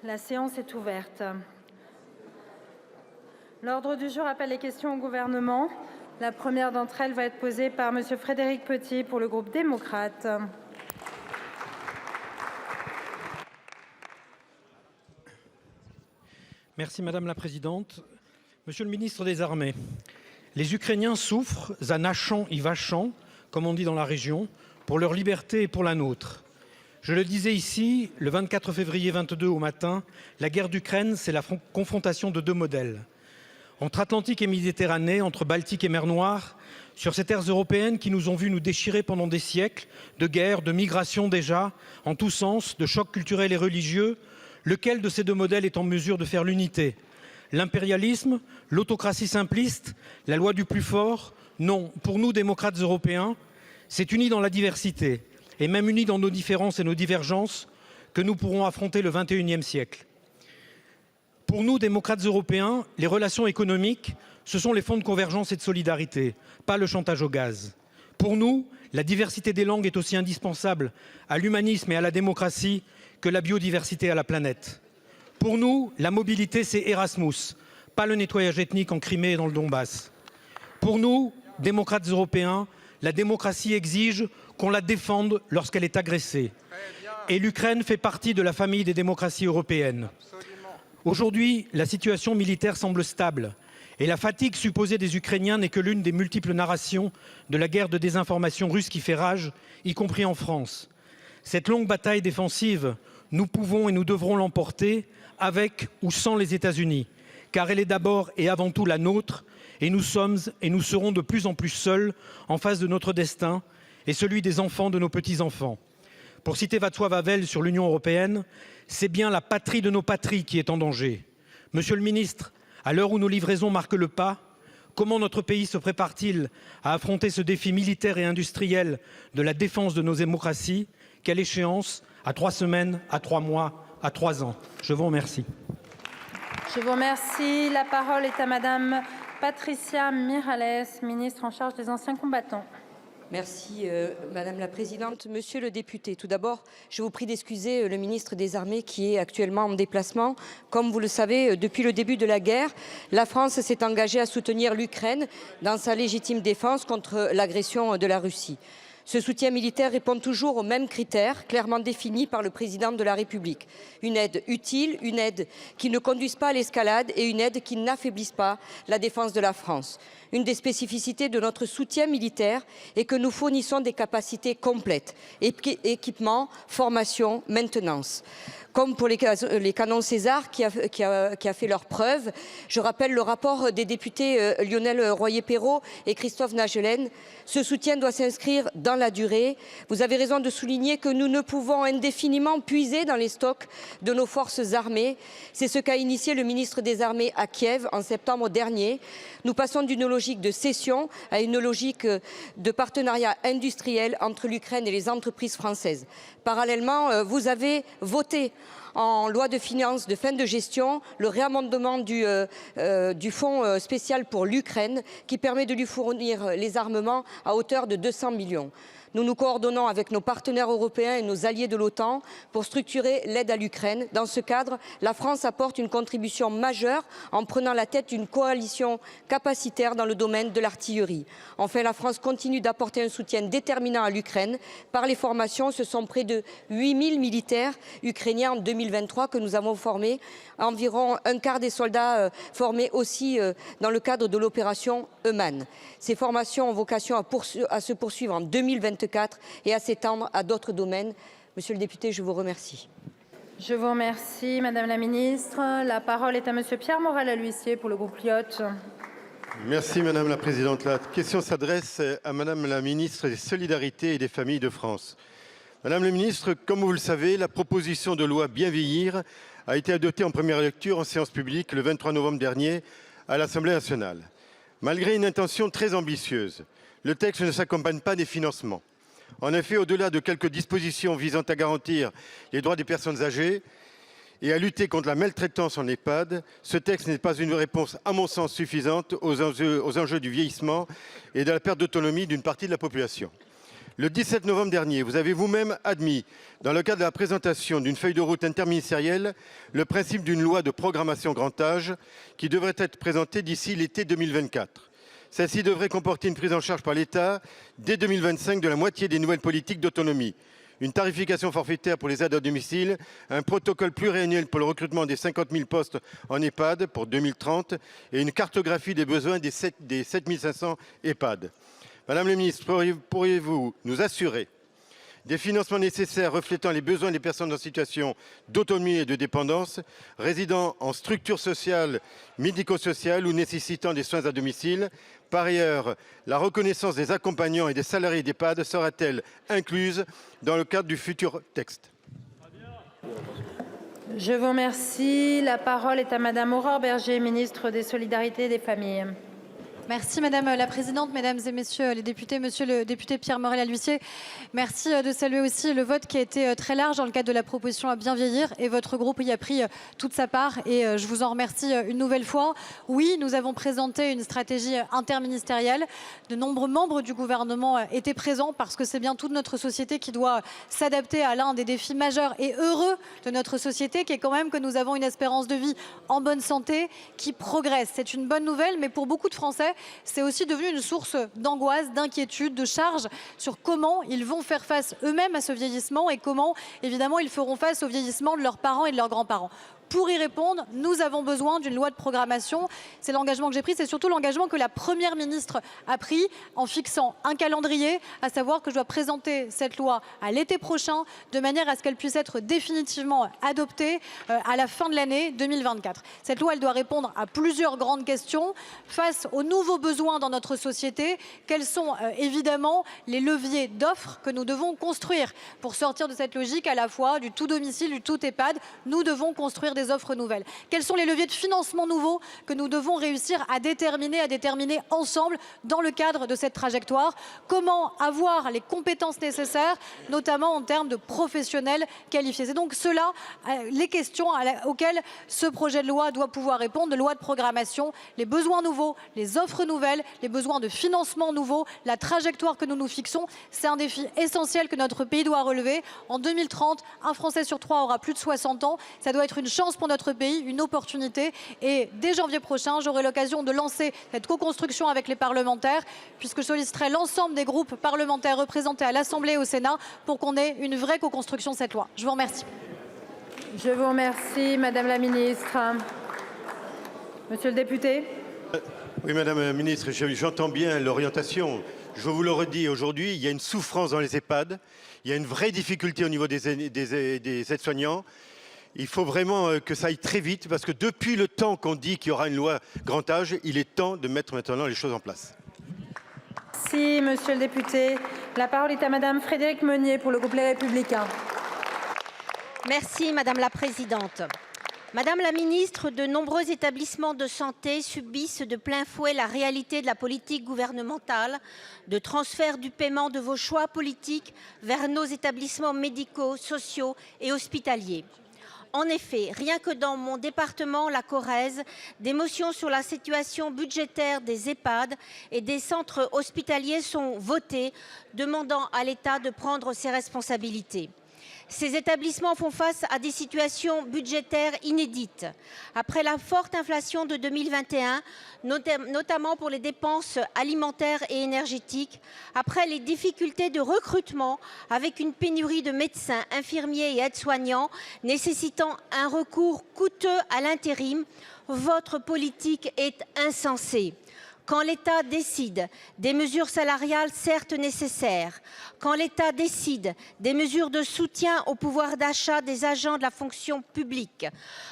La séance est ouverte. L'ordre du jour appelle les questions au gouvernement. La première d'entre elles va être posée par M. Frédéric Petit pour le groupe démocrate. Merci Madame la Présidente. Monsieur le ministre des Armées, les Ukrainiens souffrent, zanachant y vachant, comme on dit dans la région, pour leur liberté et pour la nôtre. Je le disais ici, le 24 février 22 au matin, la guerre d'Ukraine, c'est la confrontation de deux modèles. Entre Atlantique et Méditerranée, entre Baltique et mer Noire, sur ces terres européennes qui nous ont vus nous déchirer pendant des siècles, de guerres, de migrations déjà, en tous sens, de chocs culturels et religieux, lequel de ces deux modèles est en mesure de faire l'unité? L'impérialisme, l'autocratie simpliste, la loi du plus fort? Non, pour nous, démocrates européens, c'est unis dans la diversité, et même unis dans nos différences et nos divergences, que nous pourrons affronter le XXIe siècle. Pour nous, démocrates européens, les relations économiques, ce sont les fonds de convergence et de solidarité, pas le chantage au gaz. Pour nous, la diversité des langues est aussi indispensable à l'humanisme et à la démocratie que la biodiversité à la planète. Pour nous, la mobilité, c'est Erasmus, pas le nettoyage ethnique en Crimée et dans le Donbass. Pour nous, démocrates européens, la démocratie exige qu'on la défende lorsqu'elle est agressée. Et l'Ukraine fait partie de la famille des démocraties européennes. Aujourd'hui, la situation militaire semble stable et la fatigue supposée des Ukrainiens n'est que l'une des multiples narrations de la guerre de désinformation russe qui fait rage, y compris en France. Cette longue bataille défensive, nous pouvons et nous devrons l'emporter avec ou sans les États-Unis, car elle est d'abord et avant tout la nôtre, et nous sommes et nous serons de plus en plus seuls en face de notre destin et celui des enfants de nos petits-enfants. Pour citer Václav Havel sur l'Union européenne, c'est bien la patrie de nos patries qui est en danger. Monsieur le ministre, à l'heure où nos livraisons marquent le pas, comment notre pays se prépare-t-il à affronter ce défi militaire et industriel de la défense de nos démocraties? Quelle échéance? À 3 semaines, à 3 mois, à 3 ans. Je vous remercie. Je vous remercie. La parole est à Madame Patricia Mirallès, ministre en charge des anciens combattants. Merci Madame la Présidente. Monsieur le député, tout d'abord, je vous prie d'excuser le ministre des Armées qui est actuellement en déplacement. Comme vous le savez, depuis le début de la guerre, la France s'est engagée à soutenir l'Ukraine dans sa légitime défense contre l'agression de la Russie. Ce soutien militaire répond toujours aux mêmes critères clairement définis par le président de la République. Une aide utile, une aide qui ne conduise pas à l'escalade et une aide qui n'affaiblisse pas la défense de la France. Une des spécificités de notre soutien militaire est que nous fournissons des capacités complètes, équipement, formation, maintenance. Comme pour les canons César qui a fait leurs preuves. Je rappelle le rapport des députés Lionel Royer-Perrot et Christophe Nagelène. Ce soutien doit s'inscrire dans la durée. Vous avez raison de souligner que nous ne pouvons indéfiniment puiser dans les stocks de nos forces armées. C'est ce qu'a initié le ministre des Armées à Kiev en septembre dernier. Nous passons d'une logique de cession à une logique de partenariat industriel entre l'Ukraine et les entreprises françaises. Parallèlement, vous avez voté en loi de finances de fin de gestion le réamendement du fonds spécial pour l'Ukraine qui permet de lui fournir les armements à hauteur de 200 millions. Nous nous coordonnons avec nos partenaires européens et nos alliés de l'OTAN pour structurer l'aide à l'Ukraine. Dans ce cadre, la France apporte une contribution majeure en prenant la tête d'une coalition capacitaire dans le domaine de l'artillerie. Enfin, la France continue d'apporter un soutien déterminant à l'Ukraine. Par les formations, ce sont près de 8000 militaires ukrainiens en 2023 que nous avons formés. Environ un quart des soldats formés aussi dans le cadre de l'opération Euman. Ces formations ont vocation à se poursuivre en 2024 et à s'étendre à d'autres domaines. Monsieur le député, je vous remercie. Je vous remercie, Madame la Ministre. La parole est à Monsieur Pierre Morel-A-L'Huissier pour le groupe Lyot. Merci Madame la Présidente. La question s'adresse à Madame la Ministre des Solidarités et des Familles de France. Madame la Ministre, comme vous le savez, la proposition de loi Bien vieillir a été adoptée en première lecture en séance publique le 23 novembre dernier à l'Assemblée nationale. Malgré une intention très ambitieuse, le texte ne s'accompagne pas des financements. En effet, au-delà de quelques dispositions visant à garantir les droits des personnes âgées et à lutter contre la maltraitance en EHPAD, ce texte n'est pas une réponse, à mon sens, suffisante aux enjeux du vieillissement et de la perte d'autonomie d'une partie de la population. Le 17 novembre dernier, vous avez vous-même admis, dans le cadre de la présentation d'une feuille de route interministérielle, le principe d'une loi de programmation grand âge qui devrait être présentée d'ici l'été 2024. Celle-ci devrait comporter une prise en charge par l'État dès 2025 de la moitié des nouvelles politiques d'autonomie, une tarification forfaitaire pour les aides à domicile, un protocole pluriannuel pour le recrutement des 50 000 postes en EHPAD pour 2030 et une cartographie des besoins des 7 500 EHPAD. Madame la ministre, pourriez-vous nous assurer des financements nécessaires reflétant les besoins des personnes en situation d'autonomie et de dépendance, résidant en structures sociales, médico-sociales ou nécessitant des soins à domicile? Par ailleurs, la reconnaissance des accompagnants et des salariés d'EHPAD sera-t-elle incluse dans le cadre du futur texte? Je vous remercie. La parole est à Madame Aurore Bergé, ministre des Solidarités et des Familles. Merci Madame la Présidente, Mesdames et Messieurs les députés, Monsieur le député Pierre Morel-A-L'Huissier. Merci de saluer aussi le vote qui a été très large dans le cadre de la proposition à bien vieillir et votre groupe y a pris toute sa part et je vous en remercie une nouvelle fois. Oui, nous avons présenté une stratégie interministérielle. De nombreux membres du gouvernement étaient présents parce que c'est bien toute notre société qui doit s'adapter à l'un des défis majeurs et heureux de notre société qui est quand même que nous avons une espérance de vie en bonne santé qui progresse. C'est une bonne nouvelle, mais pour beaucoup de Français, c'est aussi devenu une source d'angoisse, d'inquiétude, de charge sur comment ils vont faire face eux-mêmes à ce vieillissement et comment, évidemment, ils feront face au vieillissement de leurs parents et de leurs grands-parents. Pour y répondre, nous avons besoin d'une loi de programmation. C'est l'engagement que j'ai pris, c'est surtout l'engagement que la Première ministre a pris en fixant un calendrier, à savoir que je dois présenter cette loi à l'été prochain, de manière à ce qu'elle puisse être définitivement adoptée à la fin de l'année 2024. Cette loi, elle doit répondre à plusieurs grandes questions. Face aux nouveaux besoins dans notre société, quels sont évidemment les leviers d'offres que nous devons construire pour sortir de cette logique à la fois du tout domicile, du tout EHPAD. Nous devons construire des offres nouvelles. Quels sont les leviers de financement nouveaux que nous devons réussir à déterminer ensemble dans le cadre de cette trajectoire? Comment avoir les compétences nécessaires, notamment en termes de professionnels qualifiés? C'est donc cela, les questions auxquelles ce projet de loi doit pouvoir répondre, de loi de programmation, les besoins nouveaux, les offres nouvelles, les besoins de financement nouveaux, la trajectoire que nous nous fixons. C'est un défi essentiel que notre pays doit relever. En 2030, un Français sur 3 aura plus de 60 ans. Ça doit être une chance pour notre pays, une opportunité. Et dès janvier prochain, j'aurai l'occasion de lancer cette co-construction avec les parlementaires, puisque je solliciterai l'ensemble des groupes parlementaires représentés à l'Assemblée et au Sénat pour qu'on ait une vraie co-construction de cette loi. Je vous remercie. Je vous remercie, Madame la Ministre. Monsieur le député. Oui, Madame la Ministre, j'entends bien l'orientation. Je vous le redis aujourd'hui, il y a une souffrance dans les EHPAD, il y a une vraie difficulté au niveau des aides-soignants. Il faut vraiment que ça aille très vite parce que depuis le temps qu'on dit qu'il y aura une loi grand âge, il est temps de mettre maintenant les choses en place. Merci, monsieur le député. La parole est à Madame Frédérique Meunier pour le groupe Les Républicains. Merci Madame la Présidente. Madame la Ministre, de nombreux établissements de santé subissent de plein fouet la réalité de la politique gouvernementale de transfert du paiement de vos choix politiques vers nos établissements médicaux, sociaux et hospitaliers. En effet, rien que dans mon département, la Corrèze, des motions sur la situation budgétaire des EHPAD et des centres hospitaliers sont votées, demandant à l'État de prendre ses responsabilités. Ces établissements font face à des situations budgétaires inédites. Après la forte inflation de 2021, notamment pour les dépenses alimentaires et énergétiques, après les difficultés de recrutement avec une pénurie de médecins, infirmiers et aides-soignants nécessitant un recours coûteux à l'intérim, votre politique est insensée. Quand l'État décide des mesures salariales certes nécessaires, quand l'État décide des mesures de soutien au pouvoir d'achat des agents de la fonction publique,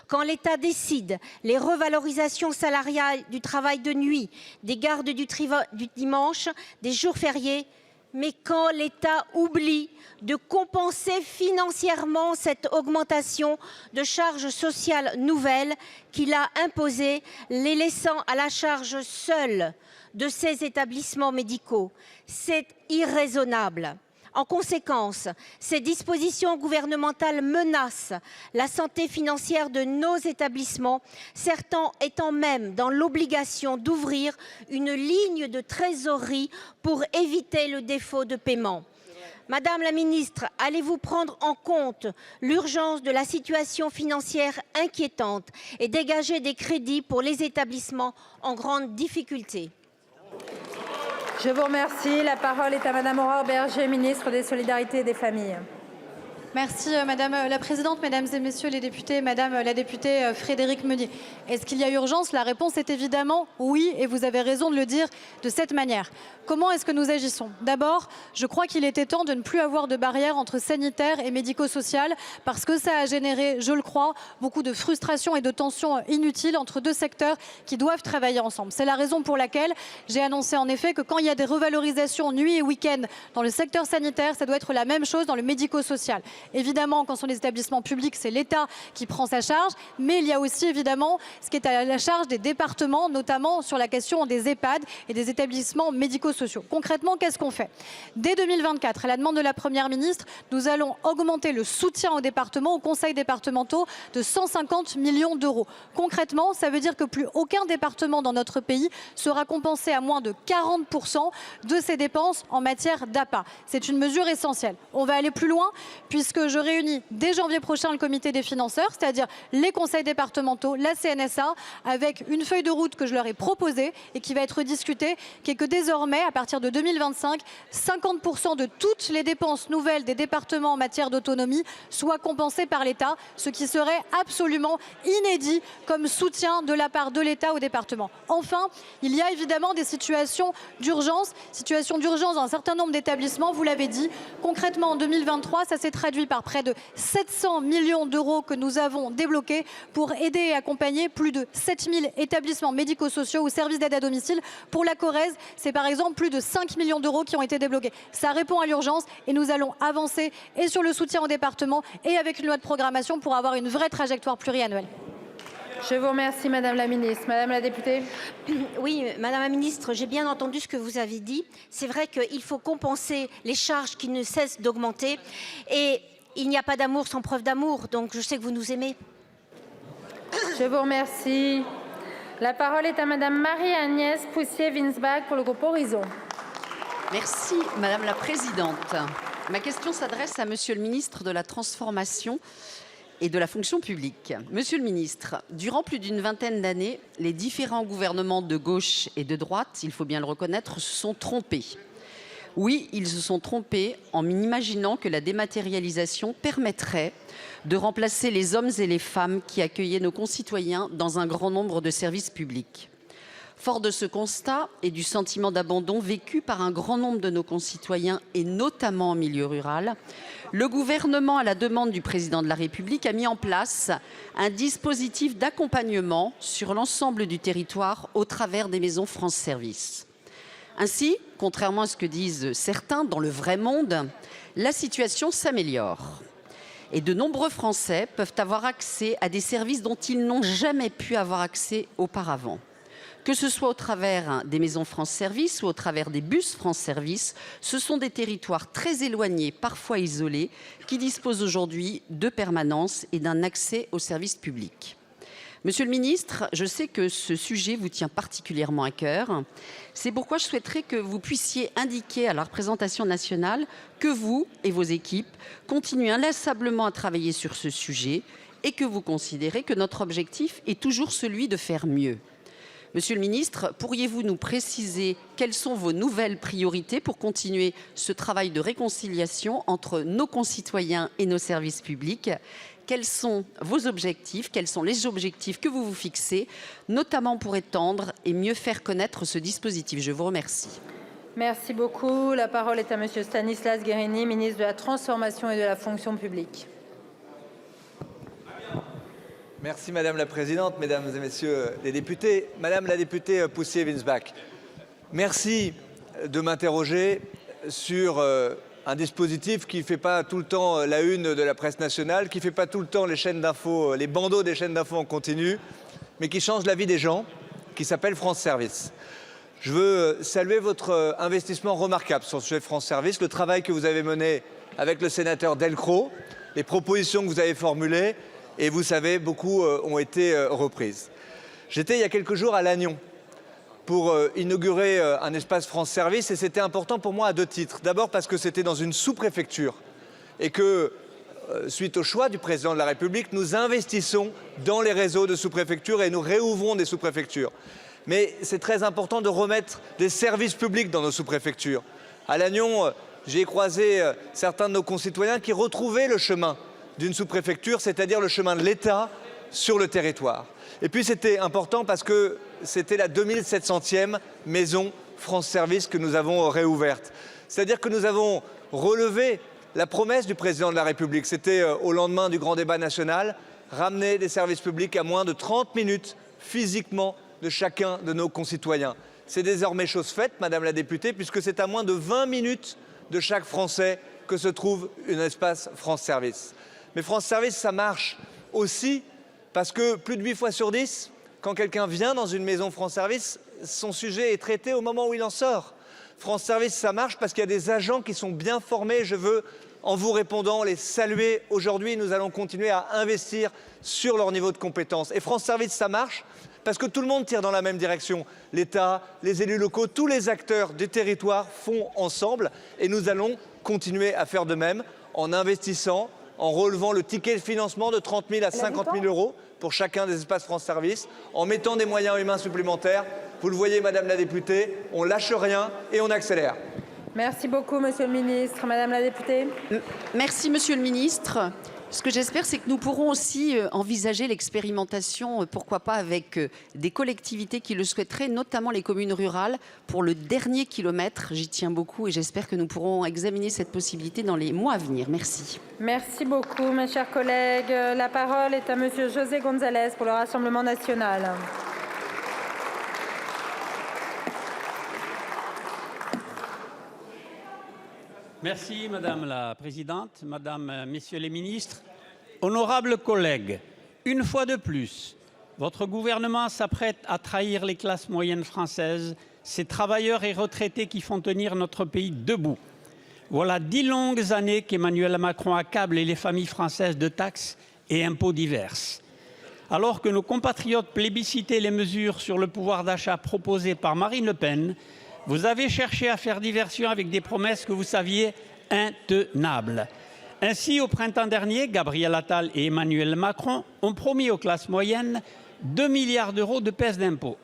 quand l'État décide les revalorisations salariales du travail de nuit, des gardes du dimanche, des jours fériés, mais quand l'État oublie de compenser financièrement cette augmentation de charges sociales nouvelles qu'il a imposées, les laissant à la charge seule de ces établissements médicaux. C'est irraisonnable. En conséquence, ces dispositions gouvernementales menacent la santé financière de nos établissements, certains étant même dans l'obligation d'ouvrir une ligne de trésorerie pour éviter le défaut de paiement. Madame la ministre, allez-vous prendre en compte l'urgence de la situation financière inquiétante et dégager des crédits pour les établissements en grande difficulté? Je vous remercie. La parole est à Madame Aurore Bergé, ministre des Solidarités et des Familles. Merci Madame la Présidente, Mesdames et Messieurs les députés, Madame la députée Frédérique Meunier. Est-ce qu'il y a urgence? La réponse est évidemment oui, et vous avez raison de le dire de cette manière. Comment est-ce que nous agissons? D'abord, je crois qu'il était temps de ne plus avoir de barrière entre sanitaire et médico-social, parce que ça a généré, je le crois, beaucoup de frustration et de tensions inutiles entre deux secteurs qui doivent travailler ensemble. C'est la raison pour laquelle j'ai annoncé en effet que quand il y a des revalorisations nuit et week-end dans le secteur sanitaire, ça doit être la même chose dans le médico-social. Évidemment, quand ce sont des établissements publics, c'est l'État qui prend sa charge, mais il y a aussi évidemment ce qui est à la charge des départements, notamment sur la question des EHPAD et des établissements médico-sociaux. Concrètement, qu'est-ce qu'on fait? Dès 2024, à la demande de la Première ministre, nous allons augmenter le soutien aux départements, aux conseils départementaux de 150 millions d'euros. Concrètement, ça veut dire que plus aucun département dans notre pays sera compensé à moins de 40% de ses dépenses en matière d'APA. C'est une mesure essentielle. On va aller plus loin puisque je réunis dès janvier prochain le comité des financeurs, c'est-à-dire les conseils départementaux, la CNSA, avec une feuille de route que je leur ai proposée et qui va être discutée, qui est que désormais, à partir de 2025, 50% de toutes les dépenses nouvelles des départements en matière d'autonomie soient compensées par l'État, ce qui serait absolument inédit comme soutien de la part de l'État aux départements. Enfin, il y a évidemment des situations d'urgence dans un certain nombre d'établissements, vous l'avez dit. Concrètement, en 2023, ça s'est traduit par près de 700 millions d'euros que nous avons débloqués pour aider et accompagner plus de 7000 établissements médico-sociaux ou services d'aide à domicile. Pour la Corrèze, c'est par exemple plus de 5 millions d'euros qui ont été débloqués. Ça répond à l'urgence et nous allons avancer et sur le soutien aux départements et avec une loi de programmation pour avoir une vraie trajectoire pluriannuelle. Je vous remercie, Madame la Ministre. Madame la députée. Oui, Madame la Ministre, j'ai bien entendu ce que vous avez dit. C'est vrai qu'il faut compenser les charges qui ne cessent d'augmenter. Et il n'y a pas d'amour sans preuve d'amour. Donc je sais que vous nous aimez. Je vous remercie. La parole est à Madame Marie-Agnès Poussier-Winsbach pour le groupe Horizon. Merci, Madame la Présidente. Ma question s'adresse à Monsieur le Ministre de la Transformation et de la fonction publique. Monsieur le Ministre, durant plus d'une vingtaine d'années, les différents gouvernements de gauche et de droite, il faut bien le reconnaître, se sont trompés. Oui, ils se sont trompés en imaginant que la dématérialisation permettrait de remplacer les hommes et les femmes qui accueillaient nos concitoyens dans un grand nombre de services publics. Fort de ce constat et du sentiment d'abandon vécu par un grand nombre de nos concitoyens, et notamment en milieu rural, le gouvernement, à la demande du président de la République, a mis en place un dispositif d'accompagnement sur l'ensemble du territoire au travers des maisons France Service. Ainsi, contrairement à ce que disent certains, dans le vrai monde, la situation s'améliore. Et de nombreux Français peuvent avoir accès à des services dont ils n'ont jamais pu avoir accès auparavant. Que ce soit au travers des maisons France Service ou au travers des bus France Service, ce sont des territoires très éloignés, parfois isolés, qui disposent aujourd'hui de permanence et d'un accès aux services publics. Monsieur le ministre, je sais que ce sujet vous tient particulièrement à cœur. C'est pourquoi je souhaiterais que vous puissiez indiquer à la représentation nationale que vous et vos équipes continuez inlassablement à travailler sur ce sujet et que vous considérez que notre objectif est toujours celui de faire mieux. Monsieur le ministre, pourriez-vous nous préciser quelles sont vos nouvelles priorités pour continuer ce travail de réconciliation entre nos concitoyens et nos services publics ? Quels sont vos objectifs? Quels sont les objectifs que vous vous fixez, notamment pour étendre et mieux faire connaître ce dispositif? Je vous remercie. Merci beaucoup. La parole est à Monsieur Stanislas Guerini, ministre de la Transformation et de la Fonction publique. Merci Madame la Présidente, Mesdames et Messieurs les députés. Madame la députée Poussier-Winsbach, merci de m'interroger sur un dispositif qui ne fait pas tout le temps la une de la presse nationale, qui ne fait pas tout le temps les chaînes d'infos, les bandeaux des chaînes d'infos en continu, mais qui change la vie des gens, qui s'appelle France Service. Je veux saluer votre investissement remarquable sur le sujet de France Service, le travail que vous avez mené avec le sénateur Delcros, les propositions que vous avez formulées, et vous savez, beaucoup ont été reprises. J'étais il y a quelques jours à Lannion, pour inaugurer un espace France Service et c'était important pour moi à 2 titres. D'abord parce que c'était dans une sous-préfecture et que, suite au choix du président de la République, nous investissons dans les réseaux de sous-préfecture et nous réouvrons des sous-préfectures. Mais c'est très important de remettre des services publics dans nos sous-préfectures. À Lannion, j'ai croisé certains de nos concitoyens qui retrouvaient le chemin d'une sous-préfecture, c'est-à-dire le chemin de l'État sur le territoire. Et puis c'était important parce que c'était la 2700e maison France Service que nous avons réouverte. C'est-à-dire que nous avons relevé la promesse du président de la République. C'était au lendemain du grand débat national, ramener les services publics à moins de 30 minutes physiquement de chacun de nos concitoyens. C'est désormais chose faite, Madame la députée, puisque c'est à moins de 20 minutes de chaque Français que se trouve un espace France Service. Mais France Service, ça marche aussi parce que plus de 8 fois sur 10, quand quelqu'un vient dans une maison France Service, son sujet est traité au moment où il en sort. France Service, ça marche parce qu'il y a des agents qui sont bien formés. Je veux, en vous répondant, les saluer. Aujourd'hui, nous allons continuer à investir sur leur niveau de compétence. Et France Service, ça marche parce que tout le monde tire dans la même direction. L'État, les élus locaux, tous les acteurs du territoire font ensemble. Et nous allons continuer à faire de même en investissant, en relevant le ticket de financement de 30 000 à 50 000 euros pour chacun des espaces France Service, en mettant des moyens humains supplémentaires. Vous le voyez, Madame la députée, on lâche rien et on accélère. Merci beaucoup, Monsieur le ministre. Madame la députée. Merci, Monsieur le ministre. Ce que j'espère, c'est que nous pourrons aussi envisager l'expérimentation, pourquoi pas avec des collectivités qui le souhaiteraient, notamment les communes rurales, pour le dernier kilomètre. J'y tiens beaucoup et j'espère que nous pourrons examiner cette possibilité dans les mois à venir. Merci. Merci beaucoup, mes chers collègues. La parole est à Monsieur José González pour le Rassemblement national. Merci Madame la Présidente, Madame, Messieurs les ministres. Honorables collègues, une fois de plus, votre gouvernement s'apprête à trahir les classes moyennes françaises, ces travailleurs et retraités qui font tenir notre pays debout. Voilà 10 longues années qu'Emmanuel Macron accable les familles françaises de taxes et impôts divers. Alors que nos compatriotes plébiscitaient les mesures sur le pouvoir d'achat proposées par Marine Le Pen, vous avez cherché à faire diversion avec des promesses que vous saviez intenables. Ainsi, au printemps dernier, Gabriel Attal et Emmanuel Macron ont promis aux classes moyennes 2 milliards d'euros de baisse d'impôts.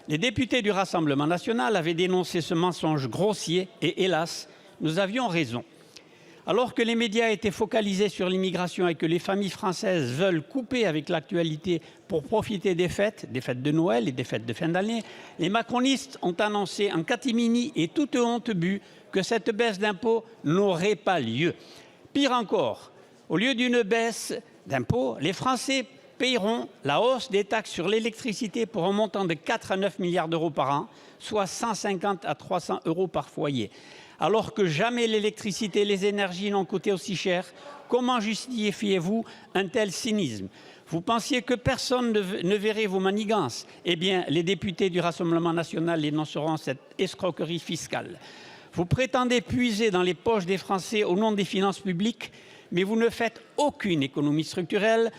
Les députés du Rassemblement national avaient dénoncé ce mensonge grossier et, hélas, nous avions raison. Alors que les médias étaient focalisés sur l'immigration et que les familles françaises veulent couper avec l'actualité pour profiter des fêtes de Noël et des fêtes de fin d'année, les macronistes ont annoncé en catimini et toute honte bue que cette baisse d'impôts n'aurait pas lieu. Pire encore, au lieu d'une baisse d'impôts, les Français paieront la hausse des taxes sur l'électricité pour un montant de 4 à 9 milliards d'euros par an, soit 150 à 300 euros par foyer. Alors que jamais l'électricité et les énergies n'ont coûté aussi cher, comment justifiez-vous un tel cynisme? Vous pensiez que personne ne verrait vos manigances? Eh bien, les députés du Rassemblement national dénonceront cette escroquerie fiscale. Vous prétendez puiser dans les poches des Français au nom des finances publiques, mais vous ne faites aucune économie structurelle,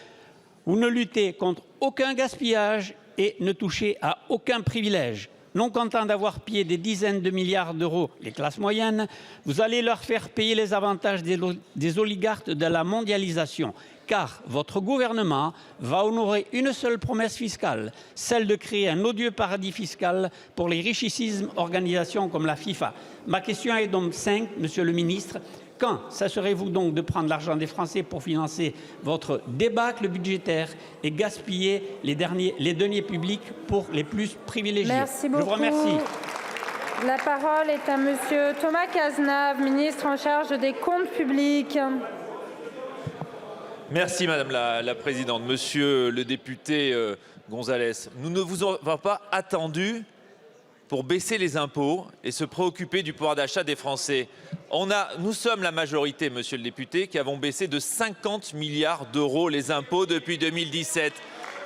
vous ne luttez contre aucun gaspillage et ne touchez à aucun privilège. Non content d'avoir pillé des dizaines de milliards d'euros les classes moyennes, vous allez leur faire payer les avantages des oligarques de la mondialisation. Car votre gouvernement va honorer une seule promesse fiscale, celle de créer un odieux paradis fiscal pour les richissimes organisations comme la FIFA. Ma question est donc simple, Monsieur le ministre. Quand cesserez-vous donc de prendre l'argent des Français pour financer votre débâcle budgétaire et gaspiller les deniers publics pour les plus privilégiés? Merci beaucoup. Je vous remercie. La parole est à Monsieur Thomas Cazenave, ministre en charge des comptes publics. Merci Madame la Présidente. Monsieur le député González, nous ne vous avons pas attendu pour baisser les impôts et se préoccuper du pouvoir d'achat des Français. Nous sommes la majorité, monsieur le député, qui avons baissé de 50 milliards d'euros les impôts depuis 2017.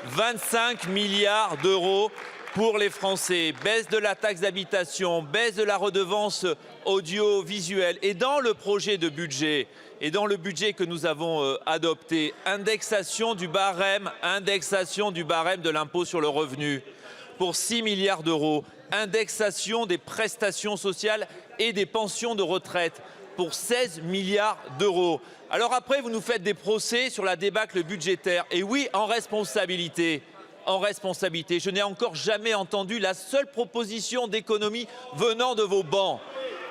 25 milliards d'euros pour les Français. Baisse de la taxe d'habitation, baisse de la redevance audiovisuelle. Et dans le projet de budget, et dans le budget que nous avons adopté, indexation du barème de l'impôt sur le revenu pour 6 milliards d'euros. indexation des prestations sociales et des pensions de retraite pour 16 milliards d'euros. Alors après, vous nous faites des procès sur la débâcle budgétaire. Et oui, en responsabilité. En responsabilité. Je n'ai encore jamais entendu la seule proposition d'économie venant de vos bancs.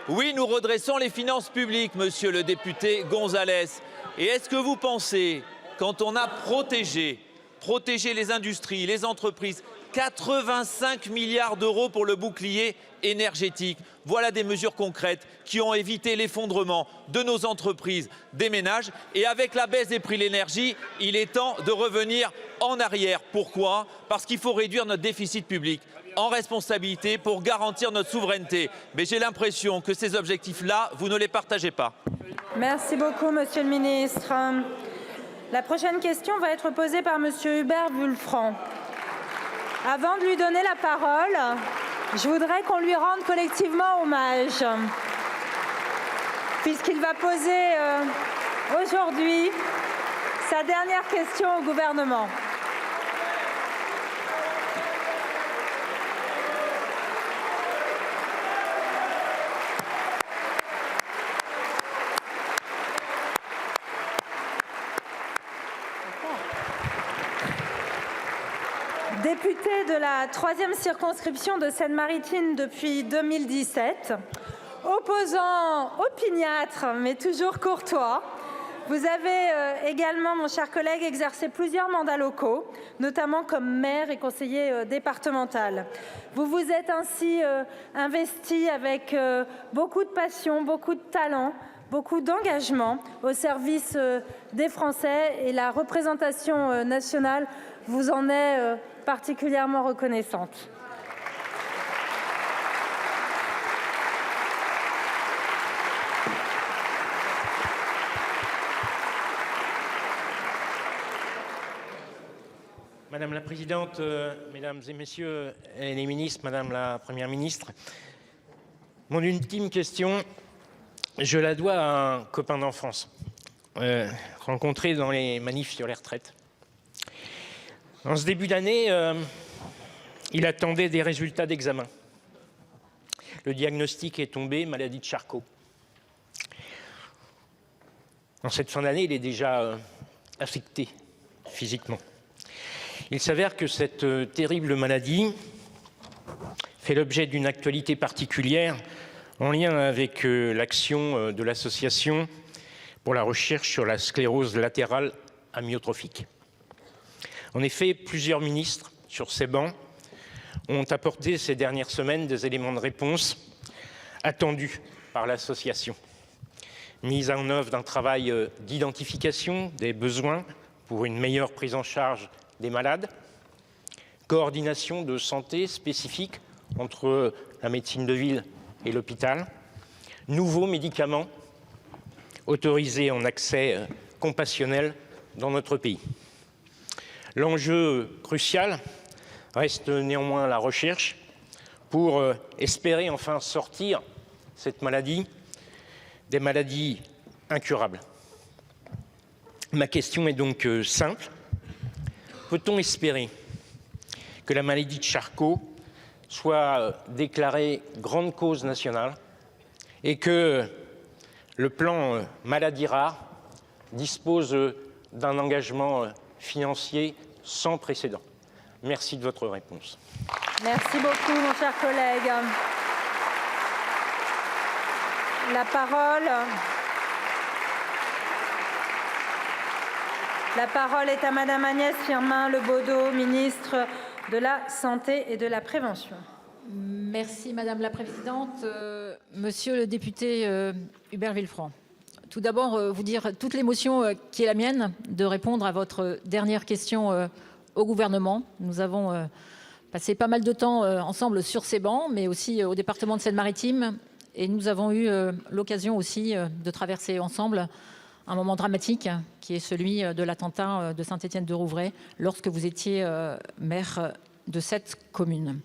Oui, nous redressons les finances publiques, monsieur le député Gonzalez. Et est-ce que vous pensez, quand on a protégé les industries, les entreprises, 85 milliards d'euros pour le bouclier énergétique. Voilà des mesures concrètes qui ont évité l'effondrement de nos entreprises, des ménages. Et avec la baisse des prix de l'énergie, il est temps de revenir en arrière. Pourquoi? Parce qu'il faut réduire notre déficit public en responsabilité pour garantir notre souveraineté. Mais j'ai l'impression que ces objectifs-là, vous ne les partagez pas. Merci beaucoup, monsieur le ministre. La prochaine question va être posée par monsieur Hubert Wulfranc. Avant de lui donner la parole, je voudrais qu'on lui rende collectivement hommage, puisqu'il va poser aujourd'hui sa dernière question au gouvernement. Député de la 3e circonscription de Seine-Maritime depuis 2017, opposant opiniâtre mais toujours courtois, vous avez également, mon cher collègue, exercé plusieurs mandats locaux, notamment comme maire et conseiller départemental. Vous vous êtes ainsi investi avec beaucoup de passion, beaucoup de talent, beaucoup d'engagement au service des Français, et la représentation nationale vous en est particulièrement reconnaissante. Madame la Présidente, Mesdames et Messieurs les ministres, Madame la Première ministre, mon ultime question, je la dois à un copain d'enfance, rencontré dans les manifs sur les retraites. En ce début d'année, il attendait des résultats d'examen. Le diagnostic est tombé, maladie de Charcot. En cette fin d'année, il est déjà affecté physiquement. Il s'avère que cette terrible maladie fait l'objet d'une actualité particulière en lien avec l'action de l'Association pour la recherche sur la sclérose latérale amyotrophique. En effet, plusieurs ministres sur ces bancs ont apporté ces dernières semaines des éléments de réponse attendus par l'association. Mise en œuvre d'un travail d'identification des besoins pour une meilleure prise en charge des malades, coordination de santé spécifique entre la médecine de ville et l'hôpital, nouveaux médicaments autorisés en accès compassionnel dans notre pays. L'enjeu crucial reste néanmoins la recherche pour espérer enfin sortir cette maladie des maladies incurables. Ma question est donc simple. Peut-on espérer que la maladie de Charcot soit déclarée grande cause nationale et que le plan maladie rare dispose d'un engagement financier sans précédent? Merci de votre réponse. Merci beaucoup, mon cher collègue. La parole est à Madame Agnès Firmin-Lebaudot, ministre de la Santé et de la Prévention. Merci Madame la Présidente. Monsieur le député Hubert Wulfranc, tout d'abord vous dire toute l'émotion qui est la mienne de répondre à votre dernière question au gouvernement. Nous avons passé pas mal de temps ensemble sur ces bancs, mais aussi au département de Seine-Maritime, et nous avons eu l'occasion aussi de traverser ensemble un moment dramatique qui est celui de l'attentat de Saint-Étienne-de-Rouvray lorsque vous étiez maire de cette commune.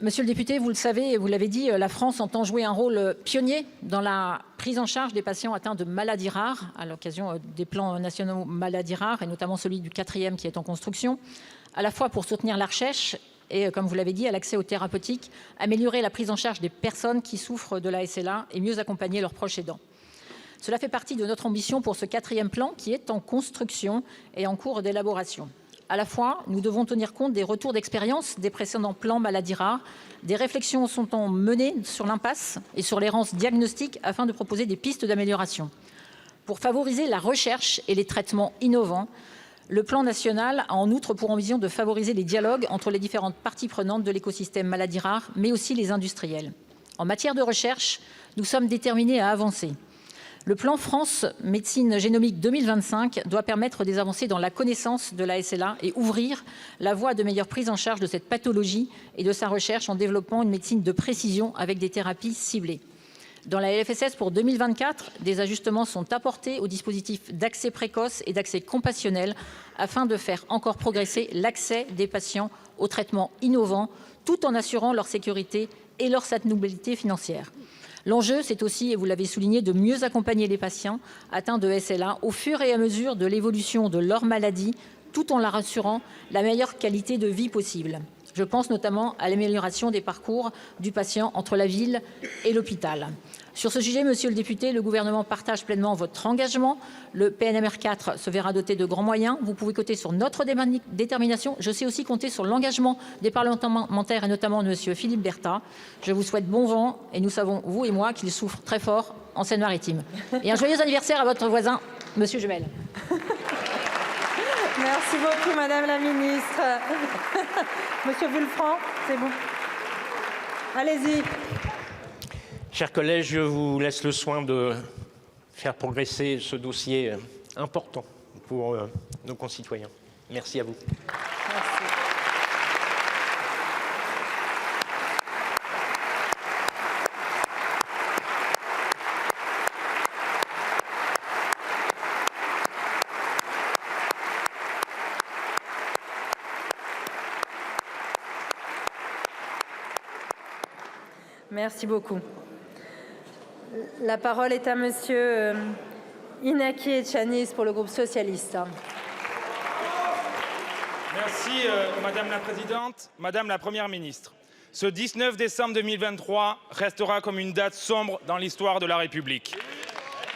Monsieur le député, vous le savez et vous l'avez dit, la France entend jouer un rôle pionnier dans la prise en charge des patients atteints de maladies rares à l'occasion des plans nationaux maladies rares, et notamment celui du 4e qui est en construction, à la fois pour soutenir la recherche et, comme vous l'avez dit, à l'accès aux thérapeutiques, améliorer la prise en charge des personnes qui souffrent de la SLA et mieux accompagner leurs proches aidants. Cela fait partie de notre ambition pour ce 4e plan qui est en construction et en cours d'élaboration. À la fois, nous devons tenir compte des retours d'expérience des précédents plans maladies rares. Des réflexions sont menées sur l'impasse et sur l'errance diagnostique afin de proposer des pistes d'amélioration. Pour favoriser la recherche et les traitements innovants, le plan national a en outre pour ambition de favoriser les dialogues entre les différentes parties prenantes de l'écosystème maladies rares, mais aussi les industriels. En matière de recherche, nous sommes déterminés à avancer. Le plan France Médecine Génomique 2025 doit permettre des avancées dans la connaissance de la SLA et ouvrir la voie de meilleure prise en charge de cette pathologie et de sa recherche en développant une médecine de précision avec des thérapies ciblées. Dans la LFSS pour 2024, des ajustements sont apportés au dispositif d'accès précoce et d'accès compassionnel afin de faire encore progresser l'accès des patients aux traitements innovants tout en assurant leur sécurité et leur soutenabilité financière. L'enjeu, c'est aussi, et vous l'avez souligné, de mieux accompagner les patients atteints de SLA au fur et à mesure de l'évolution de leur maladie, tout en leur assurant la meilleure qualité de vie possible. Je pense notamment à l'amélioration des parcours du patient entre la ville et l'hôpital. Sur ce sujet, monsieur le député, le gouvernement partage pleinement votre engagement. Le PNMR 4 se verra doté de grands moyens. Vous pouvez compter sur notre détermination. Je sais aussi compter sur l'engagement des parlementaires et notamment de monsieur Philippe Berta. Je vous souhaite bon vent et nous savons, vous et moi, qu'il souffre très fort en Seine-Maritime. Et un joyeux anniversaire à votre voisin, monsieur Jumel. Merci beaucoup, Madame la Ministre. Monsieur Vulfranc, c'est bon. Allez-y. Chers collègues, je vous laisse le soin de faire progresser ce dossier important pour nos concitoyens. Merci à vous. Merci. Merci beaucoup. La parole est à monsieur Inaki Etchanis pour le groupe socialiste. Merci Madame la Présidente, Madame la Première ministre. Ce 19 décembre 2023 restera comme une date sombre dans l'histoire de la République.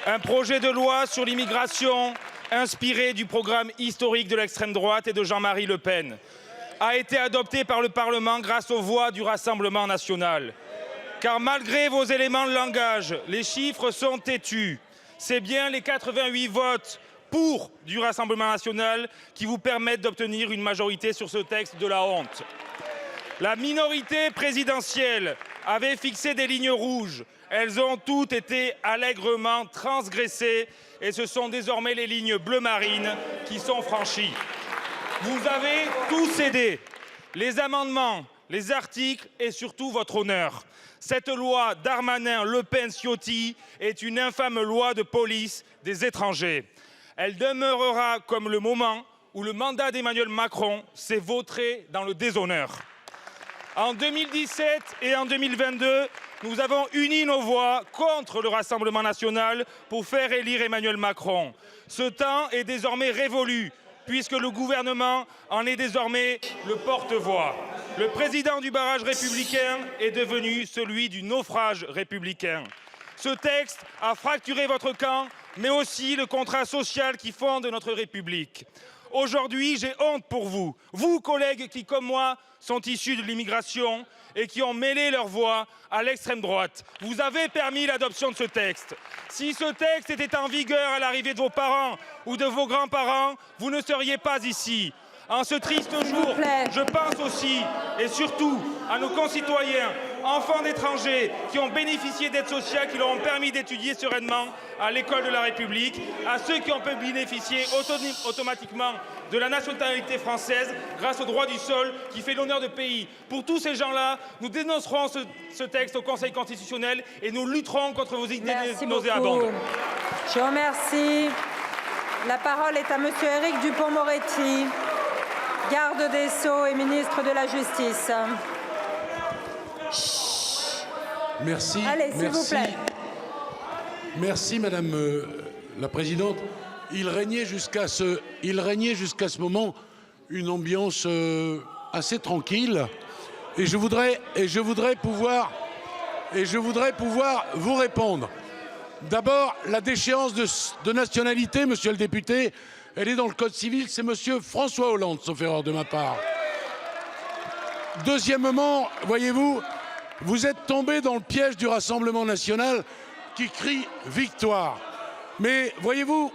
Un projet de loi sur l'immigration inspiré du programme historique de l'extrême droite et de Jean-Marie Le Pen a été adopté par le Parlement grâce aux voix du Rassemblement national. Car malgré vos éléments de langage, les chiffres sont têtus. C'est bien les 88 votes pour du Rassemblement national qui vous permettent d'obtenir une majorité sur ce texte de la honte. La minorité présidentielle avait fixé des lignes rouges. Elles ont toutes été allègrement transgressées et ce sont désormais les lignes bleu marine qui sont franchies. Vous avez tout cédé. Les amendements, les articles et surtout votre honneur. Cette loi Darmanin-Le Pen-Ciotti est une infâme loi de police des étrangers. Elle demeurera comme le moment où le mandat d'Emmanuel Macron s'est vautré dans le déshonneur. En 2017 et en 2022, nous avons uni nos voix contre le Rassemblement national pour faire élire Emmanuel Macron. Ce temps est désormais révolu, puisque le gouvernement en est désormais le porte-voix. Le président du barrage républicain est devenu celui du naufrage républicain. Ce texte a fracturé votre camp, mais aussi le contrat social qui fonde notre République. Aujourd'hui, j'ai honte pour vous, vous collègues qui, comme moi, sont issus de l'immigration et qui ont mêlé leur voix à l'extrême droite. Vous avez permis l'adoption de ce texte. Si ce texte était en vigueur à l'arrivée de vos parents ou de vos grands-parents, vous ne seriez pas ici. En ce triste jour, je pense aussi et surtout à nos concitoyens, enfants d'étrangers qui ont bénéficié d'aides sociales qui leur ont permis d'étudier sereinement à l'école de la République, à ceux qui ont pu bénéficier automatiquement de la nationalité française grâce au droit du sol qui fait l'honneur du pays. Pour tous ces gens-là, nous dénoncerons ce texte au Conseil constitutionnel et nous lutterons contre vos idées nauséabondes. Je vous remercie. La parole est à monsieur Éric Dupond-Moretti, garde des Sceaux et ministre de la Justice. Merci. Allez, s'il vous plaît. Merci, Madame la Présidente. Il régnait jusqu'à ce moment une ambiance assez tranquille Et je voudrais pouvoir vous répondre. D'abord, la déchéance de nationalité, monsieur le député, elle est dans le Code civil, c'est monsieur François Hollande, sauf erreur de ma part. Deuxièmement, voyez-vous, vous êtes tombé dans le piège du Rassemblement national qui crie victoire. Mais voyez-vous,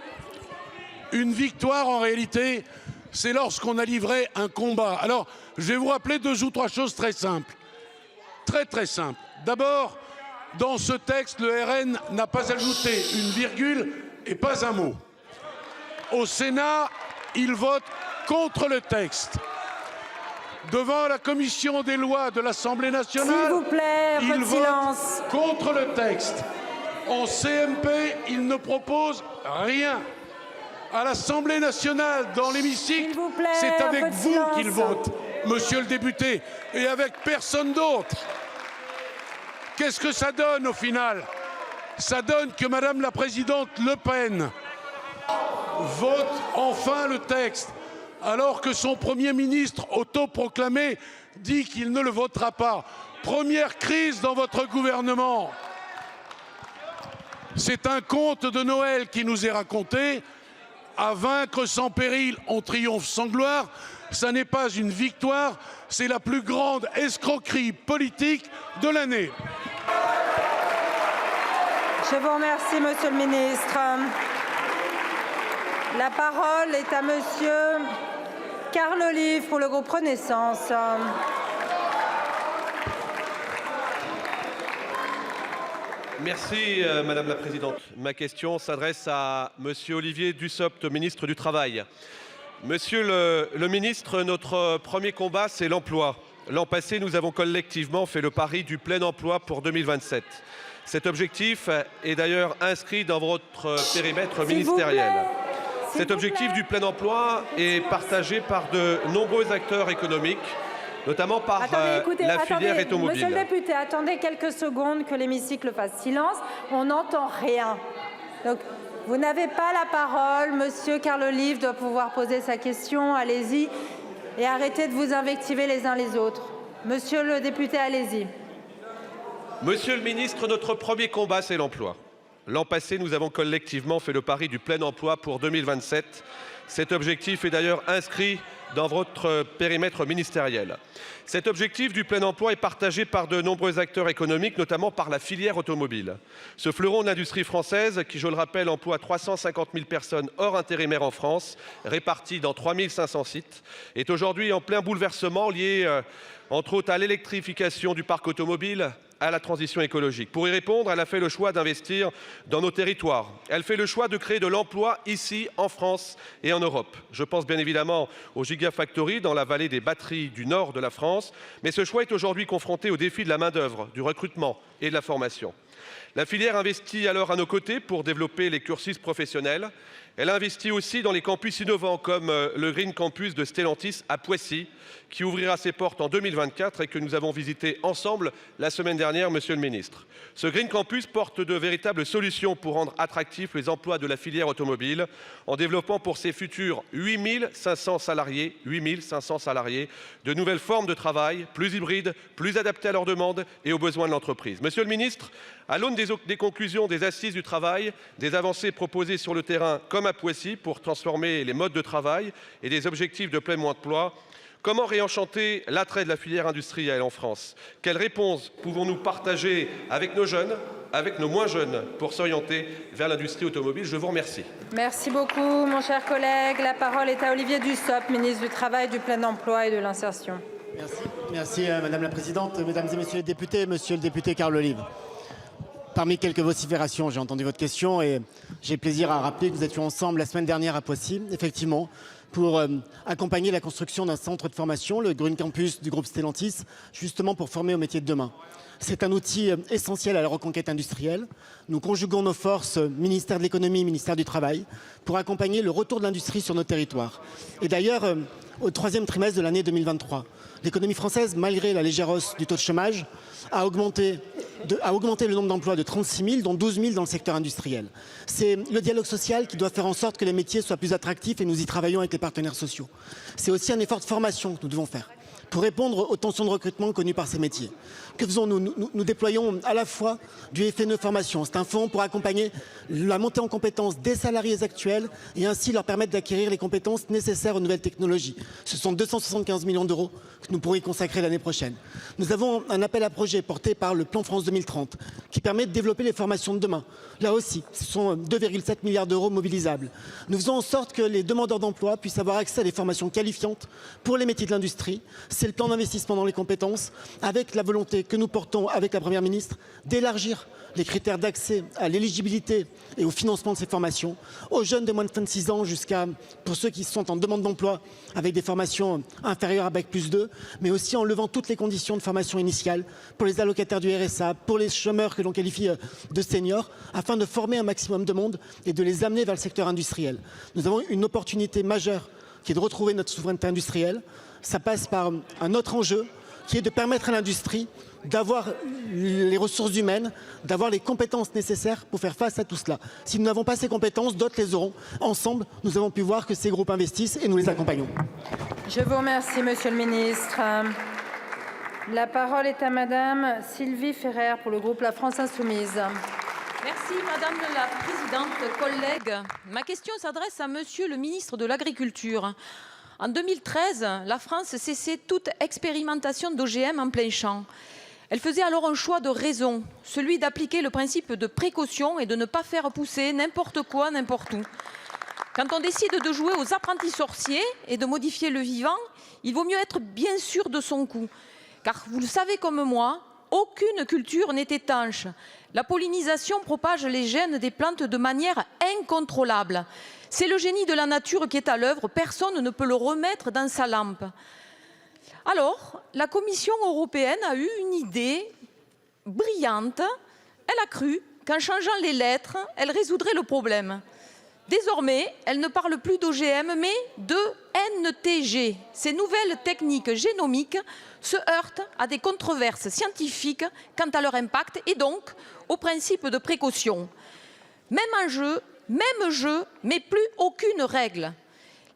une victoire en réalité, c'est lorsqu'on a livré un combat. Alors, je vais vous rappeler 2 ou 3 choses très simples. Très simples. D'abord, dans ce texte, le RN n'a pas ajouté une virgule et pas un mot. Au Sénat, il vote contre le texte. Devant la commission des lois de l'Assemblée nationale, s'il vous plaît, il vote silence. contre le texte. En CMP, il ne propose rien. À l'Assemblée nationale, dans l'hémicycle, c'est avec vous qu'il vote, monsieur le député, et avec personne d'autre. Qu'est-ce que ça donne au final? Ça donne que madame la présidente Le Pen vote enfin le texte, alors que son Premier ministre autoproclamé dit qu'il ne le votera pas. Première crise dans votre gouvernement. C'est un conte de Noël qui nous est raconté. À vaincre sans péril, on triomphe sans gloire. Ça n'est pas une victoire, c'est la plus grande escroquerie politique de l'année. Je vous remercie, monsieur le ministre. La parole est à monsieur Carl Olive pour le groupe Renaissance. Merci Madame la Présidente. Ma question s'adresse à Monsieur Olivier Dussopt, ministre du Travail. Monsieur le ministre, notre premier combat, c'est l'emploi. L'an passé, nous avons collectivement fait le pari du plein emploi pour 2027. Cet objectif est d'ailleurs inscrit dans votre périmètre ministériel. Cet objectif du plein emploi est partagé par de nombreux acteurs économiques, notamment par la filière automobile. Monsieur le député, attendez quelques secondes que l'hémicycle fasse silence. On n'entend rien. Donc, vous n'avez pas la parole. Monsieur Carl Olive doit pouvoir poser sa question. Allez-y. Et arrêtez de vous invectiver les uns les autres. Monsieur le député, allez-y. Monsieur le ministre, notre premier combat, c'est l'emploi. L'an passé, nous avons collectivement fait le pari du plein emploi pour 2027. Cet objectif est d'ailleurs inscrit dans votre périmètre ministériel. Cet objectif du plein emploi est partagé par de nombreux acteurs économiques, notamment par la filière automobile. Ce fleuron de l'industrie française, qui, je le rappelle, emploie 350 000 personnes hors intérimaires en France, réparties dans 3 500 sites, est aujourd'hui en plein bouleversement lié, entre autres, à l'électrification du parc automobile, à la transition écologique. Pour y répondre, elle a fait le choix d'investir dans nos territoires. Elle fait le choix de créer de l'emploi ici, en France et en Europe. Je pense bien évidemment aux Gigafactories dans la vallée des batteries du nord de la France, mais ce choix est aujourd'hui confronté au défi de la main-d'œuvre, du recrutement et de la formation. La filière investit alors à nos côtés pour développer les cursus professionnels. Elle investit aussi dans les campus innovants comme le Green Campus de Stellantis à Poissy, qui ouvrira ses portes en 2024 et que nous avons visité ensemble la semaine dernière, monsieur le ministre. Ce Green Campus porte de véritables solutions pour rendre attractifs les emplois de la filière automobile en développant pour ses futurs 8 500 salariés, de nouvelles formes de travail, plus hybrides, plus adaptées à leurs demandes et aux besoins de l'entreprise. Monsieur le ministre, à l'aune des conclusions des assises du travail, des avancées proposées sur le terrain comme à Poissy pour transformer les modes de travail et des objectifs de plein emploi, comment réenchanter l'attrait de la filière industrielle en France? Quelles réponses pouvons-nous partager avec nos jeunes, avec nos moins jeunes, pour s'orienter vers l'industrie automobile? Je vous remercie. Merci beaucoup, mon cher collègue. La parole est à Olivier Dussopt, ministre du Travail, du Plein Emploi et de l'Insertion. Merci Madame la Présidente, Mesdames et Messieurs les députés, Monsieur le député Carl Olive. Parmi quelques vociférations, j'ai entendu votre question et j'ai plaisir à rappeler que nous étions ensemble la semaine dernière à Poissy, effectivement, pour accompagner la construction d'un centre de formation, le Green Campus du groupe Stellantis, justement pour former au métier de demain. C'est un outil essentiel à la reconquête industrielle. Nous conjuguons nos forces, ministère de l'économie, ministère du travail, pour accompagner le retour de l'industrie sur nos territoires. Et d'ailleurs, au troisième trimestre de l'année 2023, l'économie française, malgré la légère hausse du taux de chômage, a augmenté le nombre d'emplois de 36 000, dont 12 000 dans le secteur industriel. C'est le dialogue social qui doit faire en sorte que les métiers soient plus attractifs et nous y travaillons avec les partenaires sociaux. C'est aussi un effort de formation que nous devons faire. pour répondre aux tensions de recrutement connues par ces métiers. Que faisons-nous? Nous déployons à la fois du FNE Formation. C'est un fonds pour accompagner la montée en compétences des salariés actuels et ainsi leur permettre d'acquérir les compétences nécessaires aux nouvelles technologies. Ce sont 275 millions d'euros que nous pourrons y consacrer l'année prochaine. Nous avons un appel à projet porté par le plan France 2030 qui permet de développer les formations de demain. Là aussi, ce sont 2,7 milliards d'euros mobilisables. Nous faisons en sorte que les demandeurs d'emploi puissent avoir accès à des formations qualifiantes pour les métiers de l'industrie. C'est le plan d'investissement dans les compétences avec la volonté que nous portons avec la Première ministre d'élargir les critères d'accès à l'éligibilité et au financement de ces formations aux jeunes de moins de 26 ans jusqu'à pour ceux qui sont en demande d'emploi avec des formations inférieures à Bac+2, mais aussi en levant toutes les conditions de formation initiale pour les allocataires du RSA, pour les chômeurs que l'on qualifie de seniors, afin de former un maximum de monde et de les amener vers le secteur industriel. Nous avons une opportunité majeure qui est de retrouver notre souveraineté industrielle. Ça passe par un autre enjeu qui est de permettre à l'industrie d'avoir les ressources humaines, d'avoir les compétences nécessaires pour faire face à tout cela. Si nous n'avons pas ces compétences, d'autres les auront. Ensemble, nous avons pu voir que ces groupes investissent et nous les accompagnons. Je vous remercie, Monsieur le Ministre. La parole est à Madame Sylvie Ferrer pour le groupe La France Insoumise. Merci Madame la Présidente, collègues. Ma question s'adresse à Monsieur le Ministre de l'Agriculture. En 2013, la France cessait toute expérimentation d'OGM en plein champ. Elle faisait alors un choix de raison, celui d'appliquer le principe de précaution et de ne pas faire pousser n'importe quoi, n'importe où. Quand on décide de jouer aux apprentis sorciers et de modifier le vivant, il vaut mieux être bien sûr de son coup. Car vous le savez comme moi, aucune culture n'est étanche. La pollinisation propage les gènes des plantes de manière incontrôlable. C'est le génie de la nature qui est à l'œuvre, personne ne peut le remettre dans sa lampe. Alors, la Commission européenne a eu une idée brillante. Elle a cru qu'en changeant les lettres, elle résoudrait le problème. Désormais, elle ne parle plus d'OGM, mais de NTG. Ces nouvelles techniques génomiques se heurtent à des controverses scientifiques quant à leur impact et donc au principe de précaution. Même enjeu, même jeu, mais plus aucune règle.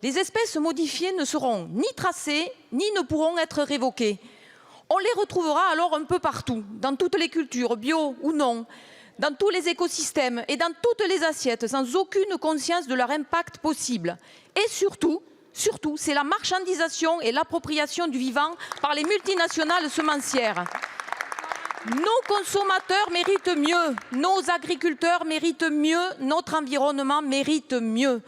Les espèces modifiées ne seront ni tracées, ni ne pourront être révoquées. On les retrouvera alors un peu partout, dans toutes les cultures, bio ou non, dans tous les écosystèmes et dans toutes les assiettes, sans aucune conscience de leur impact possible. Et surtout, c'est la marchandisation et l'appropriation du vivant par les multinationales semencières. Nos consommateurs méritent mieux, nos agriculteurs méritent mieux, notre environnement mérite mieux.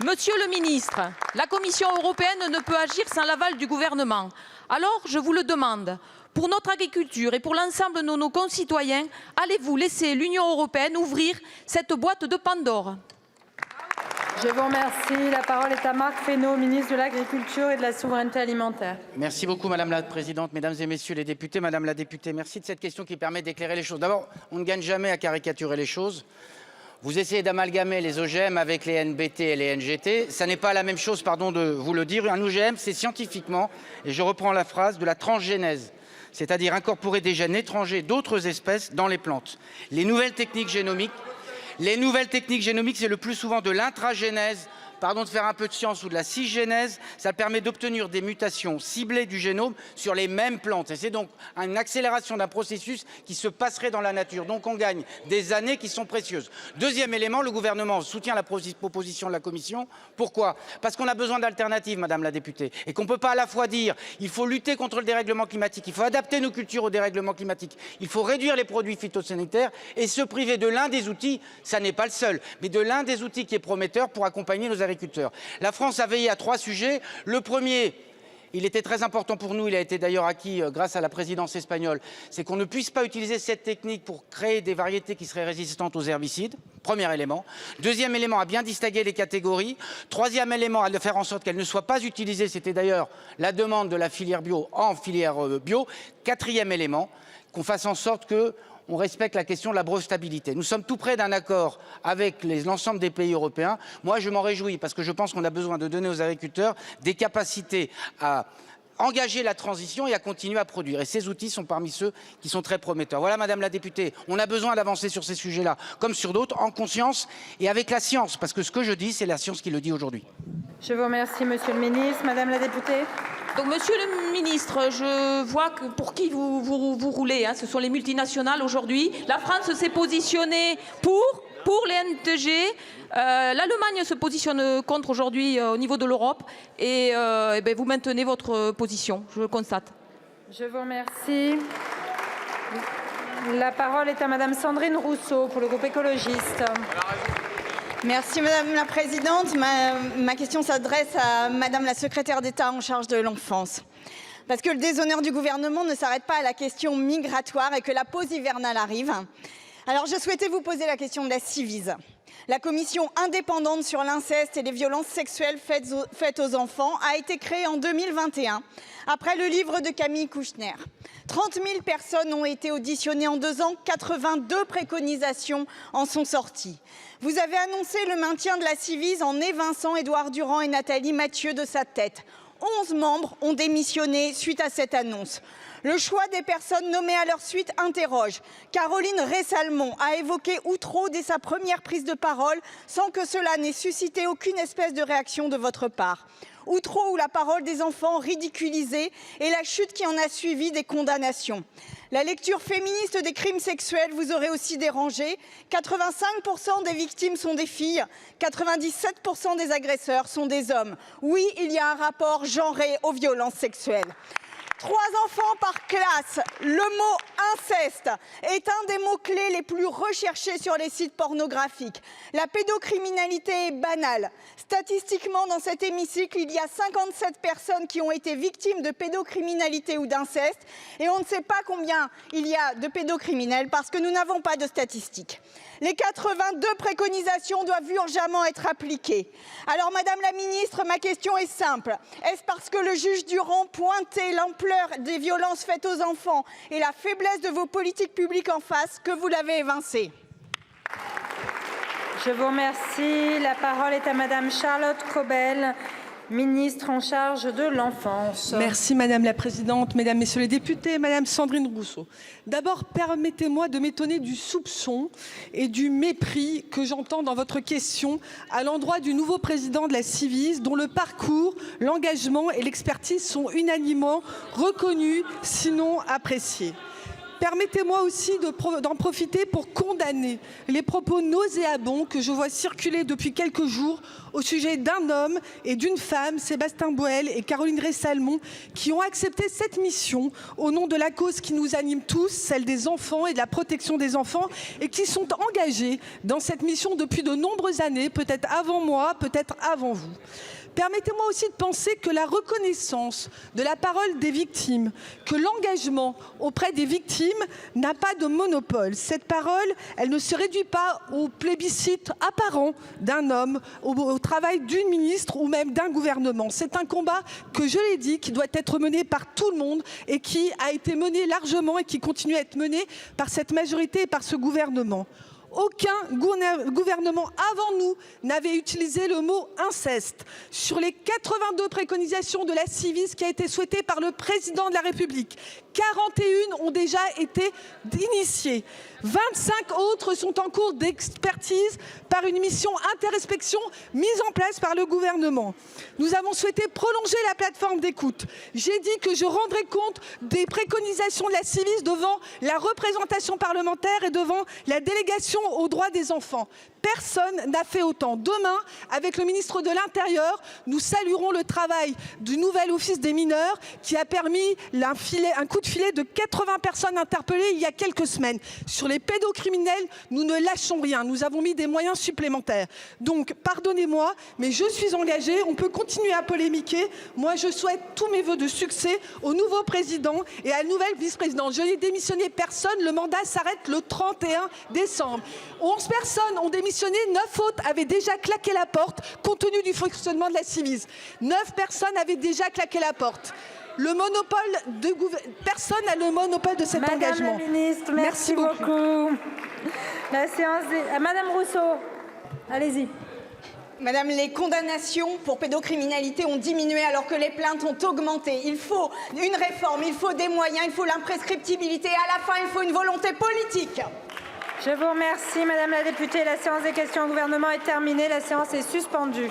Monsieur le ministre, la Commission européenne ne peut agir sans l'aval du gouvernement. Alors, je vous le demande, pour notre agriculture et pour l'ensemble de nos concitoyens, allez-vous laisser l'Union européenne ouvrir cette boîte de Pandore? Je vous remercie. La parole est à Marc Fesneau, ministre de l'Agriculture et de la Souveraineté alimentaire. Merci beaucoup Madame la Présidente, Mesdames et Messieurs les députés. Madame la députée, merci de cette question qui permet d'éclairer les choses. D'abord, on ne gagne jamais à caricaturer les choses. Vous essayez d'amalgamer les OGM avec les NBT et les NGT. Ça n'est pas la même chose, pardon de vous le dire. Un OGM, c'est scientifiquement, et je reprends la phrase, de la transgénèse, c'est-à-dire incorporer des gènes étrangers d'autres espèces dans les plantes. Les nouvelles techniques génomiques, c'est le plus souvent de l'intragénèse, pardon de faire un peu de science, ou de la cisgénèse. Ça permet d'obtenir des mutations ciblées du génome sur les mêmes plantes. Et c'est donc une accélération d'un processus qui se passerait dans la nature. Donc on gagne des années qui sont précieuses. Deuxième élément, le gouvernement soutient la proposition de la Commission. Pourquoi? Parce qu'on a besoin d'alternatives, Madame la députée. Et qu'on ne peut pas à la fois dire il faut lutter contre le dérèglement climatique, il faut adapter nos cultures au dérèglement climatique, il faut réduire les produits phytosanitaires et se priver de l'un des outils, ça n'est pas le seul, mais de l'un des outils qui est prometteur pour accompagner nos agriculteurs. La France a veillé à 3 sujets. Le premier, il était très important pour nous, il a été d'ailleurs acquis grâce à la présidence espagnole, c'est qu'on ne puisse pas utiliser cette technique pour créer des variétés qui seraient résistantes aux herbicides. Premier élément. Deuxième élément, à bien distinguer les catégories. Troisième élément, à faire en sorte qu'elles ne soient pas utilisées. C'était d'ailleurs la demande de la filière bio en filière bio. Quatrième élément, qu'on fasse en sorte que on respecte la question de la brevetabilité. Nous sommes tout près d'un accord avec l'ensemble des pays européens. Moi, je m'en réjouis parce que je pense qu'on a besoin de donner aux agriculteurs des capacités à engager la transition et à continuer à produire. Et ces outils sont parmi ceux qui sont très prometteurs. Voilà, Madame la députée, on a besoin d'avancer sur ces sujets-là, comme sur d'autres, en conscience et avec la science, parce que ce que je dis, c'est la science qui le dit aujourd'hui. Je vous remercie, Monsieur le Ministre. Madame la députée. Donc, monsieur le ministre, je vois que pour qui vous roulez, hein, ce sont les multinationales aujourd'hui. La France s'est positionnée pour les NTG. L'Allemagne se positionne contre aujourd'hui au niveau de l'Europe. Et, vous maintenez votre position, je le constate. Je vous remercie. La parole est à Madame Sandrine Rousseau pour le groupe écologiste. Merci Madame la Présidente. Ma question s'adresse à Madame la Secrétaire d'État en charge de l'enfance. Parce que le déshonneur du gouvernement ne s'arrête pas à la question migratoire et que la pause hivernale arrive. Alors je souhaitais vous poser la question de la Ciivise. La commission indépendante sur l'inceste et les violences sexuelles faites aux enfants a été créée en 2021, après le livre de Camille Kouchner. 30 000 personnes ont été auditionnées en 2 ans, 82 préconisations en sont sorties. Vous avez annoncé le maintien de la Ciivise en évinçant Édouard Durand et Nathalie Mathieu de sa tête. 11 membres ont démissionné suite à cette annonce. Le choix des personnes nommées à leur suite interroge. Caroline Ressalmon a évoqué Outreau dès sa première prise de parole sans que cela n'ait suscité aucune espèce de réaction de votre part. Outreau où la parole des enfants ridiculisée et la chute qui en a suivi des condamnations. La lecture féministe des crimes sexuels vous aurait aussi dérangé. 85% des victimes sont des filles, 97% des agresseurs sont des hommes. Oui, il y a un rapport genré aux violences sexuelles. 3 enfants par classe. Le mot inceste est un des mots-clés les plus recherchés sur les sites pornographiques. La pédocriminalité est banale. Statistiquement, dans cet hémicycle, il y a 57 personnes qui ont été victimes de pédocriminalité ou d'inceste. Et on ne sait pas combien il y a de pédocriminels parce que nous n'avons pas de statistiques. Les 82 préconisations doivent urgemment être appliquées. Alors, Madame la Ministre, ma question est simple. Est-ce parce que le juge Durand pointait l'ampleur des violences faites aux enfants et la faiblesse de vos politiques publiques en face que vous l'avez évincé? Je vous remercie. La parole est à Madame Charlotte Caubel, ministre en charge de l'enfance. Merci Madame la Présidente, Mesdames, Messieurs les députés, Madame Sandrine Rousseau. D'abord, permettez-moi de m'étonner du soupçon et du mépris que j'entends dans votre question à l'endroit du nouveau président de la Ciivise, dont le parcours, l'engagement et l'expertise sont unanimement reconnus, sinon appréciés. Permettez-moi aussi d'en profiter pour condamner les propos nauséabonds que je vois circuler depuis quelques jours au sujet d'un homme et d'une femme, Sébastien Boel et Caroline Ressalmon, qui ont accepté cette mission au nom de la cause qui nous anime tous, celle des enfants et de la protection des enfants, et qui sont engagés dans cette mission depuis de nombreuses années, peut-être avant moi, peut-être avant vous. Permettez-moi aussi de penser que la reconnaissance de la parole des victimes, que l'engagement auprès des victimes n'a pas de monopole. Cette parole, elle ne se réduit pas au plébiscite apparent d'un homme, au travail d'une ministre ou même d'un gouvernement. C'est un combat que, je l'ai dit, qui doit être mené par tout le monde et qui a été mené largement et qui continue à être mené par cette majorité et par ce gouvernement. Aucun gouvernement avant nous n'avait utilisé le mot inceste. Sur les 82 préconisations de la Ciivise qui a été souhaitée par le président de la République, 41 ont déjà été initiées. 25 autres sont en cours d'expertise par une mission interinspection mise en place par le gouvernement. Nous avons souhaité prolonger la plateforme d'écoute. J'ai dit que je rendrai compte des préconisations de la Ciivise devant la représentation parlementaire et devant la délégation aux droits des enfants. Personne n'a fait autant. Demain, avec le ministre de l'Intérieur, nous saluerons le travail du nouvel office des mineurs qui a permis un coup de filet de 80 personnes interpellées il y a quelques semaines. Sur les pédocriminels, nous ne lâchons rien. Nous avons mis des moyens supplémentaires. Donc, pardonnez-moi, mais je suis engagée. On peut continuer à polémiquer. Moi, je souhaite tous mes vœux de succès au nouveau président et à la nouvelle vice-présidente. Je n'ai démissionné personne. Le mandat s'arrête le 31 décembre. 11 personnes ont démissionné. 9 autres avaient déjà claqué la porte compte tenu du fonctionnement de la Ciivise. 9 personnes avaient déjà claqué la porte. Le monopole de personne n'a le monopole de cet engagement. Madame la ministre, merci beaucoup. La séance Madame Rousseau, allez-y. Madame, les condamnations pour pédocriminalité ont diminué alors que les plaintes ont augmenté. Il faut une réforme, il faut des moyens, il faut l'imprescriptibilité et à la fin, il faut une volonté politique. Je vous remercie, Madame la députée. La séance des questions au gouvernement est terminée. La séance est suspendue.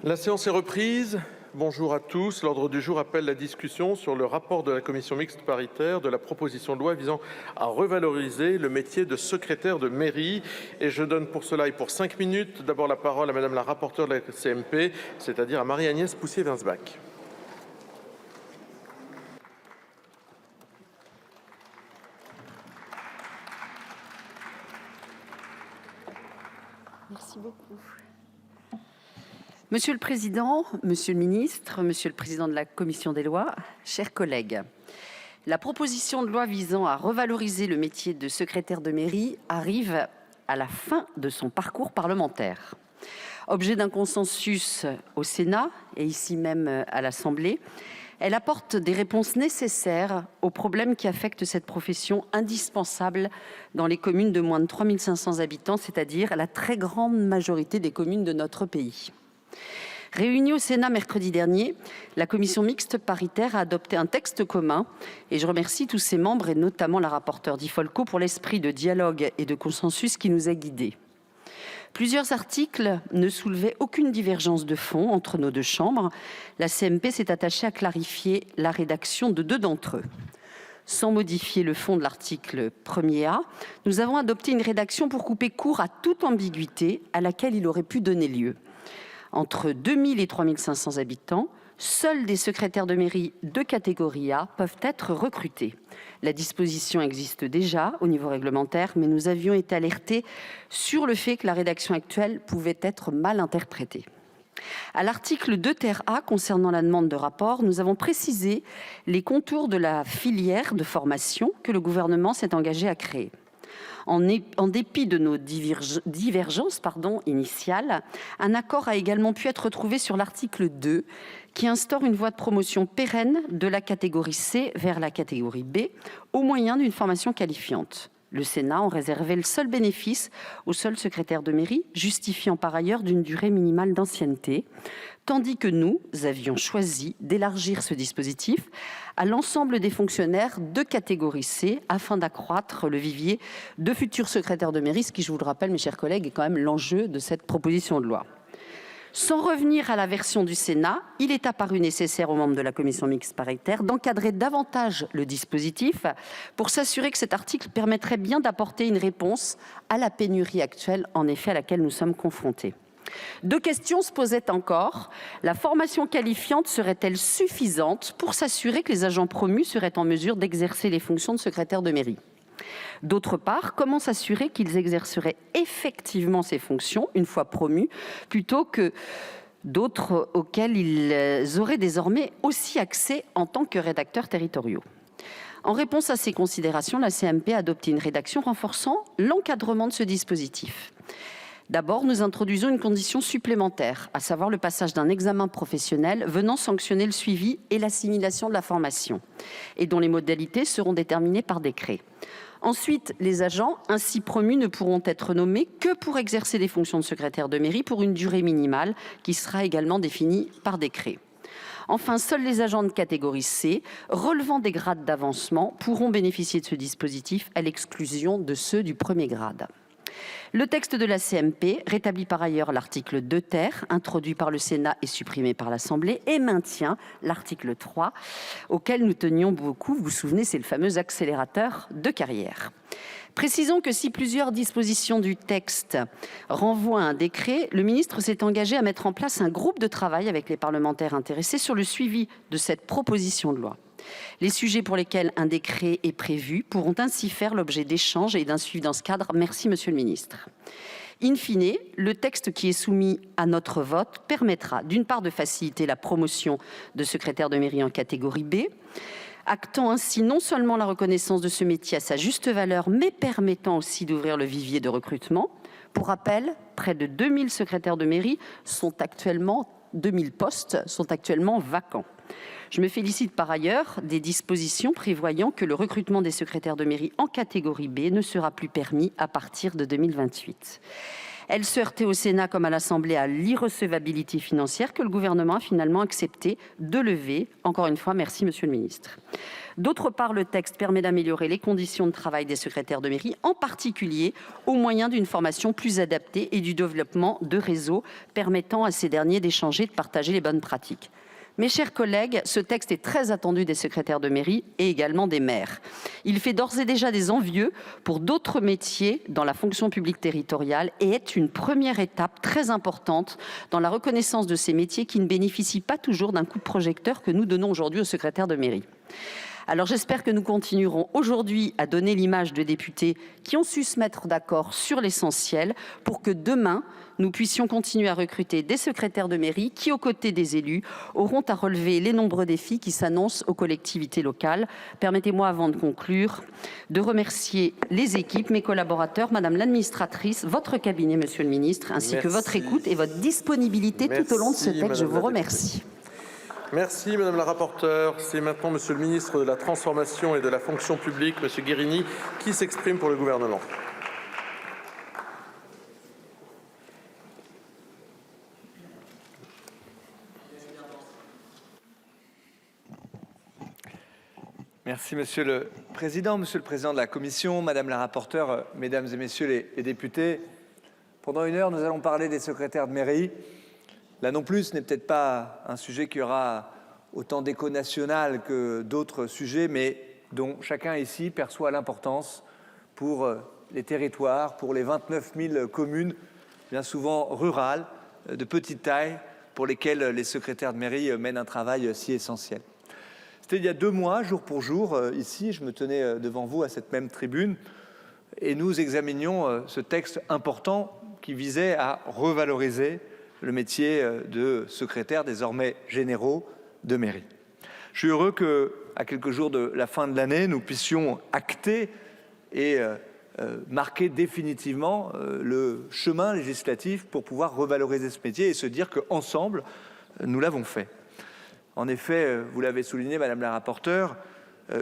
La séance est reprise. Bonjour à tous. L'ordre du jour appelle la discussion sur le rapport de la commission mixte paritaire de la proposition de loi visant à revaloriser le métier de secrétaire de mairie. Et je donne pour cela et pour 5 minutes d'abord la parole à Madame la rapporteure de la CMP, c'est-à-dire à Marie-Agnès Poussier-Winsbach. Merci beaucoup. Monsieur le Président, Monsieur le Ministre, Monsieur le Président de la Commission des lois, chers collègues, la proposition de loi visant à revaloriser le métier de secrétaire de mairie arrive à la fin de son parcours parlementaire. Objet d'un consensus au Sénat et ici même à l'Assemblée, elle apporte des réponses nécessaires aux problèmes qui affectent cette profession indispensable dans les communes de moins de 3 500 habitants, c'est-à-dire la très grande majorité des communes de notre pays. Réunie au Sénat mercredi dernier, la commission mixte paritaire a adopté un texte commun et je remercie tous ses membres et notamment la rapporteure Di Folco pour l'esprit de dialogue et de consensus qui nous a guidés. Plusieurs articles ne soulevaient aucune divergence de fond entre nos deux chambres. La CMP s'est attachée à clarifier la rédaction de 2 d'entre eux. Sans modifier le fond de l'article 1er, nous avons adopté une rédaction pour couper court à toute ambiguïté à laquelle il aurait pu donner lieu. Entre 2000 et 3500 habitants, seuls des secrétaires de mairie de catégorie A peuvent être recrutés. La disposition existe déjà au niveau réglementaire, mais nous avions été alertés sur le fait que la rédaction actuelle pouvait être mal interprétée. À l'article 2 ter A, concernant la demande de rapport, nous avons précisé les contours de la filière de formation que le gouvernement s'est engagé à créer. En dépit de nos divergences initiales, un accord a également pu être trouvé sur l'article 2 qui instaure une voie de promotion pérenne de la catégorie C vers la catégorie B au moyen d'une formation qualifiante. Le Sénat en réservait le seul bénéfice au seul secrétaire de mairie, justifiant par ailleurs d'une durée minimale d'ancienneté, tandis que nous avions choisi d'élargir ce dispositif à l'ensemble des fonctionnaires de catégorie C afin d'accroître le vivier de futurs secrétaires de mairie, ce qui, je vous le rappelle, mes chers collègues, est quand même l'enjeu de cette proposition de loi. Sans revenir à la version du Sénat, il est apparu nécessaire aux membres de la commission mixte paritaire d'encadrer davantage le dispositif pour s'assurer que cet article permettrait bien d'apporter une réponse à la pénurie actuelle, en effet, à laquelle nous sommes confrontés. 2 questions se posaient encore. La formation qualifiante serait-elle suffisante pour s'assurer que les agents promus seraient en mesure d'exercer les fonctions de secrétaire de mairie ? D'autre part, comment s'assurer qu'ils exerceraient effectivement ces fonctions une fois promus, plutôt que d'autres auxquelles ils auraient désormais aussi accès en tant que rédacteurs territoriaux ? En réponse à ces considérations, la CMP a adopté une rédaction renforçant l'encadrement de ce dispositif. D'abord, nous introduisons une condition supplémentaire, à savoir le passage d'un examen professionnel venant sanctionner le suivi et l'assimilation de la formation, et dont les modalités seront déterminées par décret. Ensuite, les agents ainsi promus ne pourront être nommés que pour exercer des fonctions de secrétaire de mairie pour une durée minimale qui sera également définie par décret. Enfin, seuls les agents de catégorie C relevant des grades d'avancement pourront bénéficier de ce dispositif à l'exclusion de ceux du premier grade. Le texte de la CMP rétablit par ailleurs l'article 2 ter, introduit par le Sénat et supprimé par l'Assemblée, et maintient l'article 3, auquel nous tenions beaucoup. Vous vous souvenez, c'est le fameux accélérateur de carrière. Précisons que si plusieurs dispositions du texte renvoient à un décret, le ministre s'est engagé à mettre en place un groupe de travail avec les parlementaires intéressés sur le suivi de cette proposition de loi. Les sujets pour lesquels un décret est prévu pourront ainsi faire l'objet d'échanges et d'un suivi dans ce cadre. Merci, Monsieur le ministre. In fine, le texte qui est soumis à notre vote permettra d'une part de faciliter la promotion de secrétaires de mairie en catégorie B, actant ainsi non seulement la reconnaissance de ce métier à sa juste valeur, mais permettant aussi d'ouvrir le vivier de recrutement. Pour rappel, près de 2000 secrétaires de mairie 2000 postes sont actuellement vacants. Je me félicite par ailleurs des dispositions prévoyant que le recrutement des secrétaires de mairie en catégorie B ne sera plus permis à partir de 2028. Elle se heurtait au Sénat comme à l'Assemblée à l'irrecevabilité financière que le gouvernement a finalement accepté de lever. Encore une fois, merci Monsieur le Ministre. D'autre part, le texte permet d'améliorer les conditions de travail des secrétaires de mairie, en particulier au moyen d'une formation plus adaptée et du développement de réseaux permettant à ces derniers d'échanger et de partager les bonnes pratiques. Mes chers collègues, ce texte est très attendu des secrétaires de mairie et également des maires. Il fait d'ores et déjà des envieux pour d'autres métiers dans la fonction publique territoriale et est une première étape très importante dans la reconnaissance de ces métiers qui ne bénéficient pas toujours d'un coup de projecteur que nous donnons aujourd'hui aux secrétaires de mairie. Alors j'espère que nous continuerons aujourd'hui à donner l'image de députés qui ont su se mettre d'accord sur l'essentiel pour que demain, nous puissions continuer à recruter des secrétaires de mairie qui, aux côtés des élus, auront à relever les nombreux défis qui s'annoncent aux collectivités locales. Permettez-moi, avant de conclure, de remercier les équipes, mes collaborateurs, Madame l'administratrice, votre cabinet, Monsieur le Ministre, ainsi que votre écoute et votre disponibilité tout au long de ce texte. Je vous remercie. Merci Madame la rapporteure. C'est maintenant Monsieur le ministre de la Transformation et de la Fonction publique, Monsieur Guérini, qui s'exprime pour le gouvernement. Merci Monsieur le Président de la Commission, Madame la rapporteure, Mesdames et Messieurs les députés. Pendant une heure, nous allons parler des secrétaires de mairie. Là non plus, ce n'est peut-être pas un sujet qui aura autant d'écho national que d'autres sujets, mais dont chacun ici perçoit l'importance pour les territoires, pour les 29 000 communes, bien souvent rurales, de petite taille, pour lesquelles les secrétaires de mairie mènent un travail si essentiel. C'était il y a 2 mois, jour pour jour, ici, je me tenais devant vous à cette même tribune, et nous examinions ce texte important qui visait à revaloriser le métier de secrétaire, désormais généraux de mairie. Je suis heureux qu'à quelques jours de la fin de l'année, nous puissions acter et marquer définitivement le chemin législatif pour pouvoir revaloriser ce métier et se dire qu'ensemble, nous l'avons fait. En effet, vous l'avez souligné, Madame la rapporteure,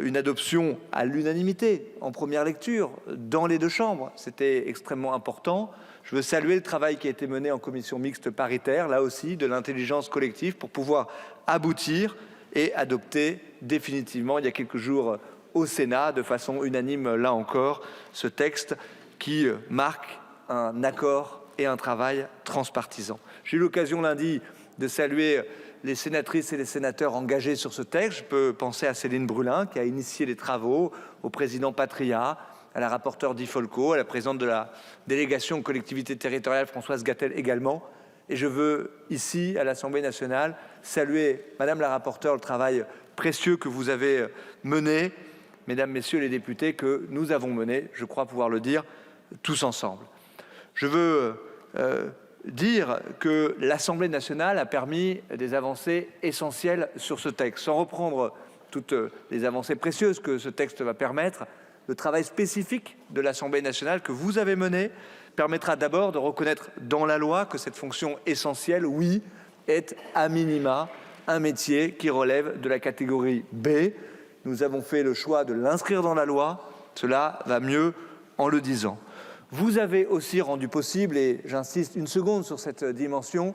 une adoption à l'unanimité en première lecture dans les 2 chambres, c'était extrêmement important. Je veux saluer le travail qui a été mené en commission mixte paritaire, là aussi de l'intelligence collective pour pouvoir aboutir et adopter définitivement il y a quelques jours au Sénat de façon unanime là encore ce texte qui marque un accord et un travail transpartisan. J'ai eu l'occasion lundi de saluer les sénatrices et les sénateurs engagés sur ce texte. Je peux penser à Céline Brulin qui a initié les travaux, au président Patria, à la rapporteure Di Folco, à la présidente de la délégation aux collectivités territoriales Françoise Gatel également. Et je veux ici, à l'Assemblée nationale, saluer, Madame la rapporteure, le travail précieux que vous avez mené, Mesdames, Messieurs les députés, que nous avons mené, je crois pouvoir le dire, tous ensemble. Je veux dire que l'Assemblée nationale a permis des avancées essentielles sur ce texte. Sans reprendre toutes les avancées précieuses que ce texte va permettre, le travail spécifique de l'Assemblée nationale que vous avez mené permettra d'abord de reconnaître dans la loi que cette fonction essentielle, oui, est à minima un métier qui relève de la catégorie B. Nous avons fait le choix de l'inscrire dans la loi. Cela va mieux en le disant. Vous avez aussi rendu possible, et j'insiste une seconde sur cette dimension,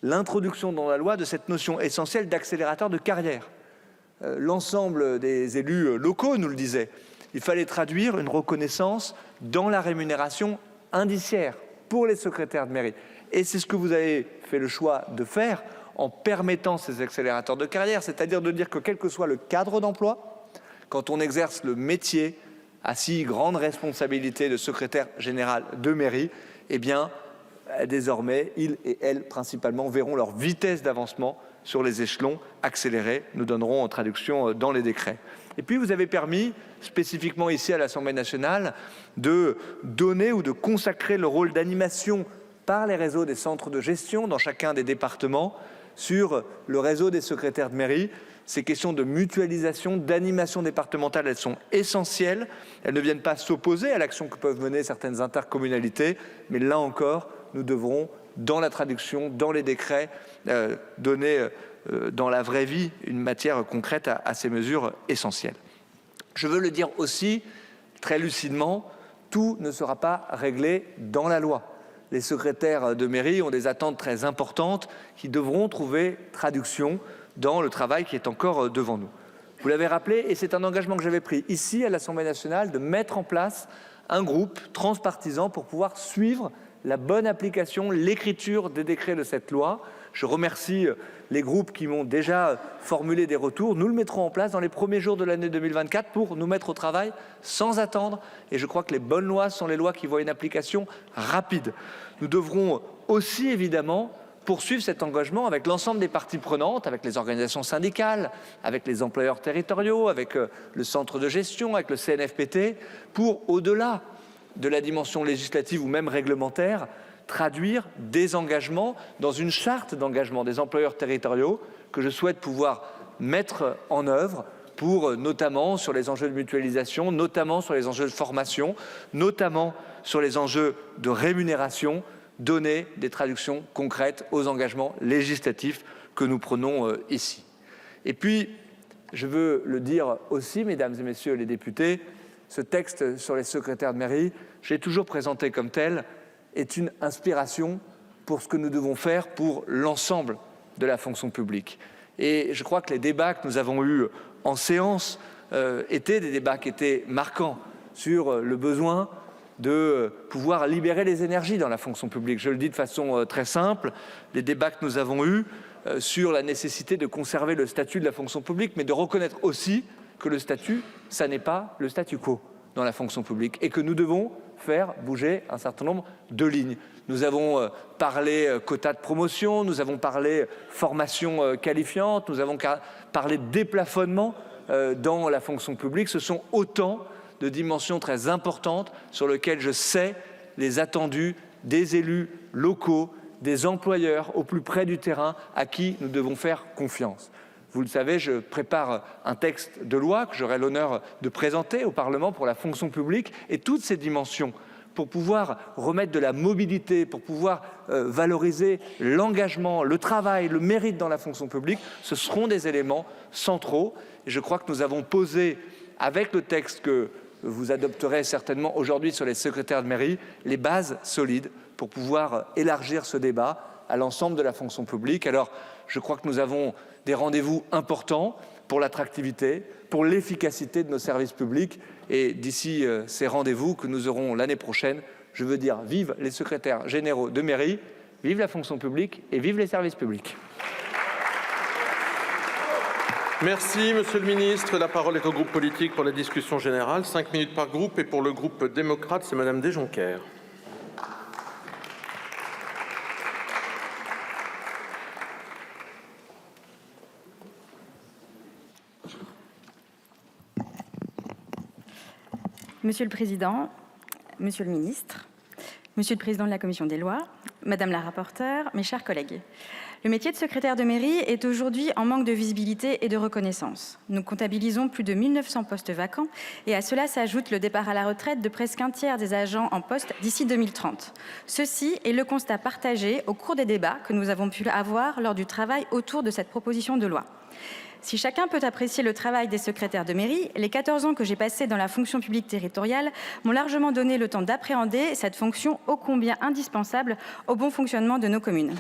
l'introduction dans la loi de cette notion essentielle d'accélérateur de carrière. L'ensemble des élus locaux nous le disaient. Il fallait traduire une reconnaissance dans la rémunération indiciaire pour les secrétaires de mairie. Et c'est ce que vous avez fait le choix de faire en permettant ces accélérateurs de carrière, c'est-à-dire de dire que quel que soit le cadre d'emploi, quand on exerce le métier à si grande responsabilité de secrétaire général de mairie, eh bien, désormais, ils et elles, principalement, verront leur vitesse d'avancement sur les échelons accélérés. Nous donnerons en traduction dans les décrets. Et puis, vous avez permis, spécifiquement ici à l'Assemblée nationale, de donner ou de consacrer le rôle d'animation par les réseaux des centres de gestion dans chacun des départements sur le réseau des secrétaires de mairie. Ces questions de mutualisation, d'animation départementale, elles sont essentielles. Elles ne viennent pas s'opposer à l'action que peuvent mener certaines intercommunalités, mais là encore, nous devrons, dans la traduction, dans les décrets, donner dans la vraie vie une matière concrète à ces mesures essentielles. Je veux le dire aussi, très lucidement, tout ne sera pas réglé dans la loi. les secrétaires de mairie ont des attentes très importantes qui devront trouver traduction dans le travail qui est encore devant nous. Vous l'avez rappelé, et c'est un engagement que j'avais pris ici à l'Assemblée nationale, de mettre en place un groupe transpartisan pour pouvoir suivre la bonne application, l'écriture des décrets de cette loi. Je remercie les groupes qui m'ont déjà formulé des retours. Nous le mettrons en place dans les premiers jours de l'année 2024 pour nous mettre au travail sans attendre. Et je crois que les bonnes lois sont les lois qui voient une application rapide. Nous devrons aussi évidemment poursuivre cet engagement avec l'ensemble des parties prenantes, avec les organisations syndicales, avec les employeurs territoriaux, avec le centre de gestion, avec le CNFPT, pour, au-delà de la dimension législative ou même réglementaire, traduire des engagements dans une charte d'engagement des employeurs territoriaux que je souhaite pouvoir mettre en œuvre pour notamment sur les enjeux de mutualisation, notamment sur les enjeux de formation, notamment sur les enjeux de rémunération, donner des traductions concrètes aux engagements législatifs que nous prenons ici. Et puis, je veux le dire aussi, mesdames et messieurs les députés, ce texte sur les secrétaires de mairie, j'ai toujours présenté comme tel, est une inspiration pour ce que nous devons faire pour l'ensemble de la fonction publique. Et je crois que les débats que nous avons eus en séance étaient des débats qui étaient marquants sur le besoin de pouvoir libérer les énergies dans la fonction publique. Je le dis de façon très simple, les débats que nous avons eus sur la nécessité de conserver le statut de la fonction publique, mais de reconnaître aussi que le statut, ça n'est pas le statu quo dans la fonction publique et que nous devons faire bouger un certain nombre de lignes. Nous avons parlé quota de promotion, nous avons parlé formation qualifiante, nous avons parlé de déplafonnement dans la fonction publique. Ce sont autant de dimensions très importantes sur lesquelles je sais les attendus des élus locaux, des employeurs au plus près du terrain à qui nous devons faire confiance. Vous le savez, je prépare un texte de loi que j'aurai l'honneur de présenter au Parlement pour la fonction publique et toutes ces dimensions pour pouvoir remettre de la mobilité, pour pouvoir valoriser l'engagement, le travail, le mérite dans la fonction publique, ce seront des éléments centraux. Et je crois que nous avons posé, avec le texte que vous adopterez certainement aujourd'hui sur les secrétaires de mairie, les bases solides pour pouvoir élargir ce débat à l'ensemble de la fonction publique. Alors, je crois que nous avons des rendez-vous importants pour l'attractivité, pour l'efficacité de nos services publics. Et d'ici ces rendez-vous que nous aurons l'année prochaine, je veux dire vive les secrétaires généraux de mairie, vive la fonction publique et vive les services publics. Merci, Monsieur le Ministre. La parole est au groupe politique pour la discussion générale. 5 minutes par groupe. Et pour le groupe démocrate, c'est Madame Desjonquers. Monsieur le Président, Monsieur le Ministre, Monsieur le Président de la Commission des lois, Madame la rapporteure, mes chers collègues. Le métier de secrétaire de mairie est aujourd'hui en manque de visibilité et de reconnaissance. Nous comptabilisons plus de 1900 postes vacants et à cela s'ajoute le départ à la retraite de presque un tiers des agents en poste d'ici 2030. Ceci est le constat partagé au cours des débats que nous avons pu avoir lors du travail autour de cette proposition de loi. Si chacun peut apprécier le travail des secrétaires de mairie, les 14 ans que j'ai passés dans la fonction publique territoriale m'ont largement donné le temps d'appréhender cette fonction ô combien indispensable au bon fonctionnement de nos communes.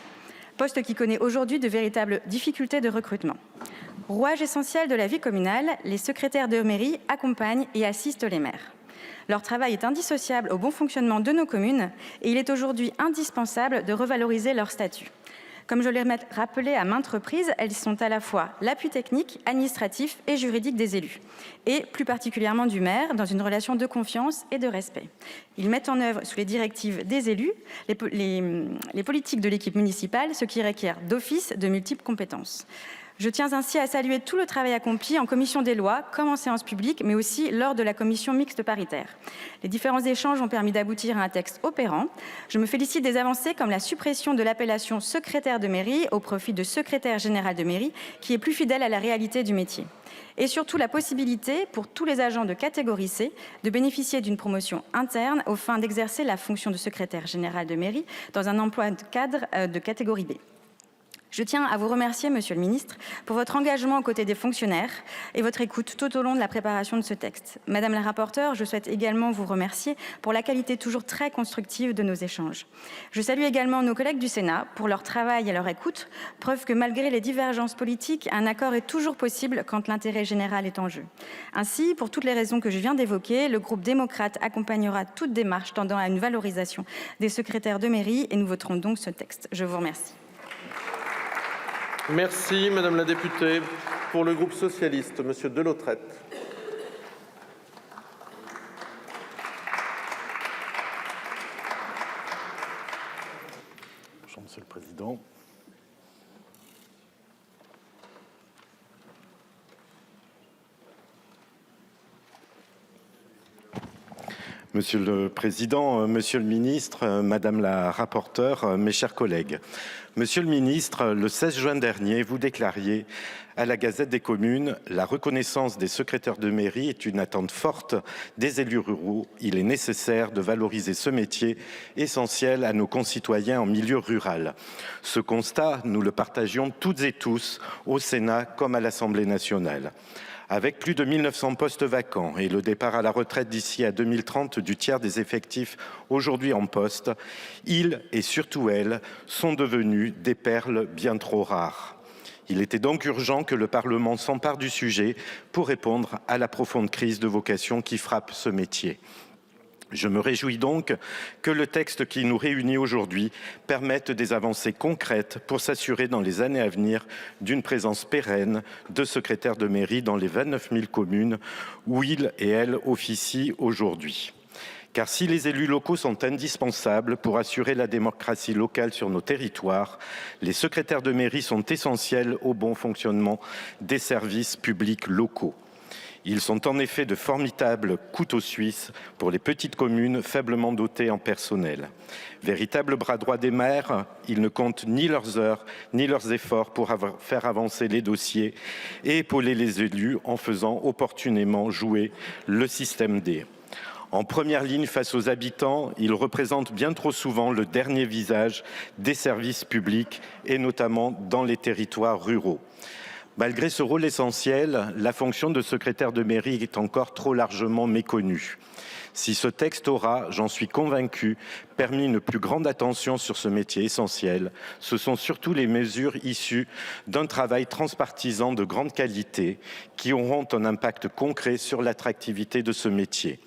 Poste qui connaît aujourd'hui de véritables difficultés de recrutement. Rouage essentiel de la vie communale, les secrétaires de mairie accompagnent et assistent les maires. Leur travail est indissociable au bon fonctionnement de nos communes et il est aujourd'hui indispensable de revaloriser leur statut. Comme je l'ai rappelé à maintes reprises, elles sont à la fois l'appui technique, administratif et juridique des élus, et plus particulièrement du maire, dans une relation de confiance et de respect. Ils mettent en œuvre, sous les directives des élus, les politiques de l'équipe municipale, ce qui requiert d'office de multiples compétences. Je tiens ainsi à saluer tout le travail accompli en commission des lois, comme en séance publique, mais aussi lors de la commission mixte paritaire. Les différents échanges ont permis d'aboutir à un texte opérant. Je me félicite des avancées comme la suppression de l'appellation secrétaire de mairie au profit de secrétaire général de mairie, qui est plus fidèle à la réalité du métier. Et surtout la possibilité pour tous les agents de catégorie C de bénéficier d'une promotion interne aux fins d'exercer la fonction de secrétaire général de mairie dans un emploi de cadre de catégorie B. Je tiens à vous remercier, Monsieur le Ministre, pour votre engagement aux côtés des fonctionnaires et votre écoute tout au long de la préparation de ce texte. Madame la rapporteure, je souhaite également vous remercier pour la qualité toujours très constructive de nos échanges. Je salue également nos collègues du Sénat pour leur travail et leur écoute, preuve que malgré les divergences politiques, un accord est toujours possible quand l'intérêt général est en jeu. Ainsi, pour toutes les raisons que je viens d'évoquer, le groupe démocrate accompagnera toute démarche tendant à une valorisation des secrétaires de mairie et nous voterons donc ce texte. Je vous remercie. Merci, Madame la députée. Pour le groupe socialiste, Monsieur Delautrette. Bonjour, Monsieur le Président. Monsieur le Président, Monsieur le Ministre, Madame la rapporteure, mes chers collègues. Monsieur le Ministre, le 16 juin dernier, vous déclariez à la Gazette des communes « La reconnaissance des secrétaires de mairie est une attente forte des élus ruraux. Il est nécessaire de valoriser ce métier essentiel à nos concitoyens en milieu rural. » Ce constat, nous le partagions toutes et tous au Sénat comme à l'Assemblée nationale. Avec plus de 1900 postes vacants et le départ à la retraite d'ici à 2030 du tiers des effectifs aujourd'hui en poste, ils et surtout elles sont devenus des perles bien trop rares. Il était donc urgent que le Parlement s'empare du sujet pour répondre à la profonde crise de vocation qui frappe ce métier. Je me réjouis donc que le texte qui nous réunit aujourd'hui permette des avancées concrètes pour s'assurer dans les années à venir d'une présence pérenne de secrétaires de mairie dans les 29 000 communes où ils et elles officient aujourd'hui. Car si les élus locaux sont indispensables pour assurer la démocratie locale sur nos territoires, les secrétaires de mairie sont essentiels au bon fonctionnement des services publics locaux. Ils sont en effet de formidables couteaux suisses pour les petites communes faiblement dotées en personnel. Véritables bras droits des maires, ils ne comptent ni leurs heures ni leurs efforts pour faire avancer les dossiers et épauler les élus en faisant opportunément jouer le système D. En première ligne face aux habitants, ils représentent bien trop souvent le dernier visage des services publics et notamment dans les territoires ruraux. Malgré ce rôle essentiel, la fonction de secrétaire de mairie est encore trop largement méconnue. Si ce texte aura, j'en suis convaincu, permis une plus grande attention sur ce métier essentiel, ce sont surtout les mesures issues d'un travail transpartisan de grande qualité qui auront un impact concret sur l'attractivité de ce métier.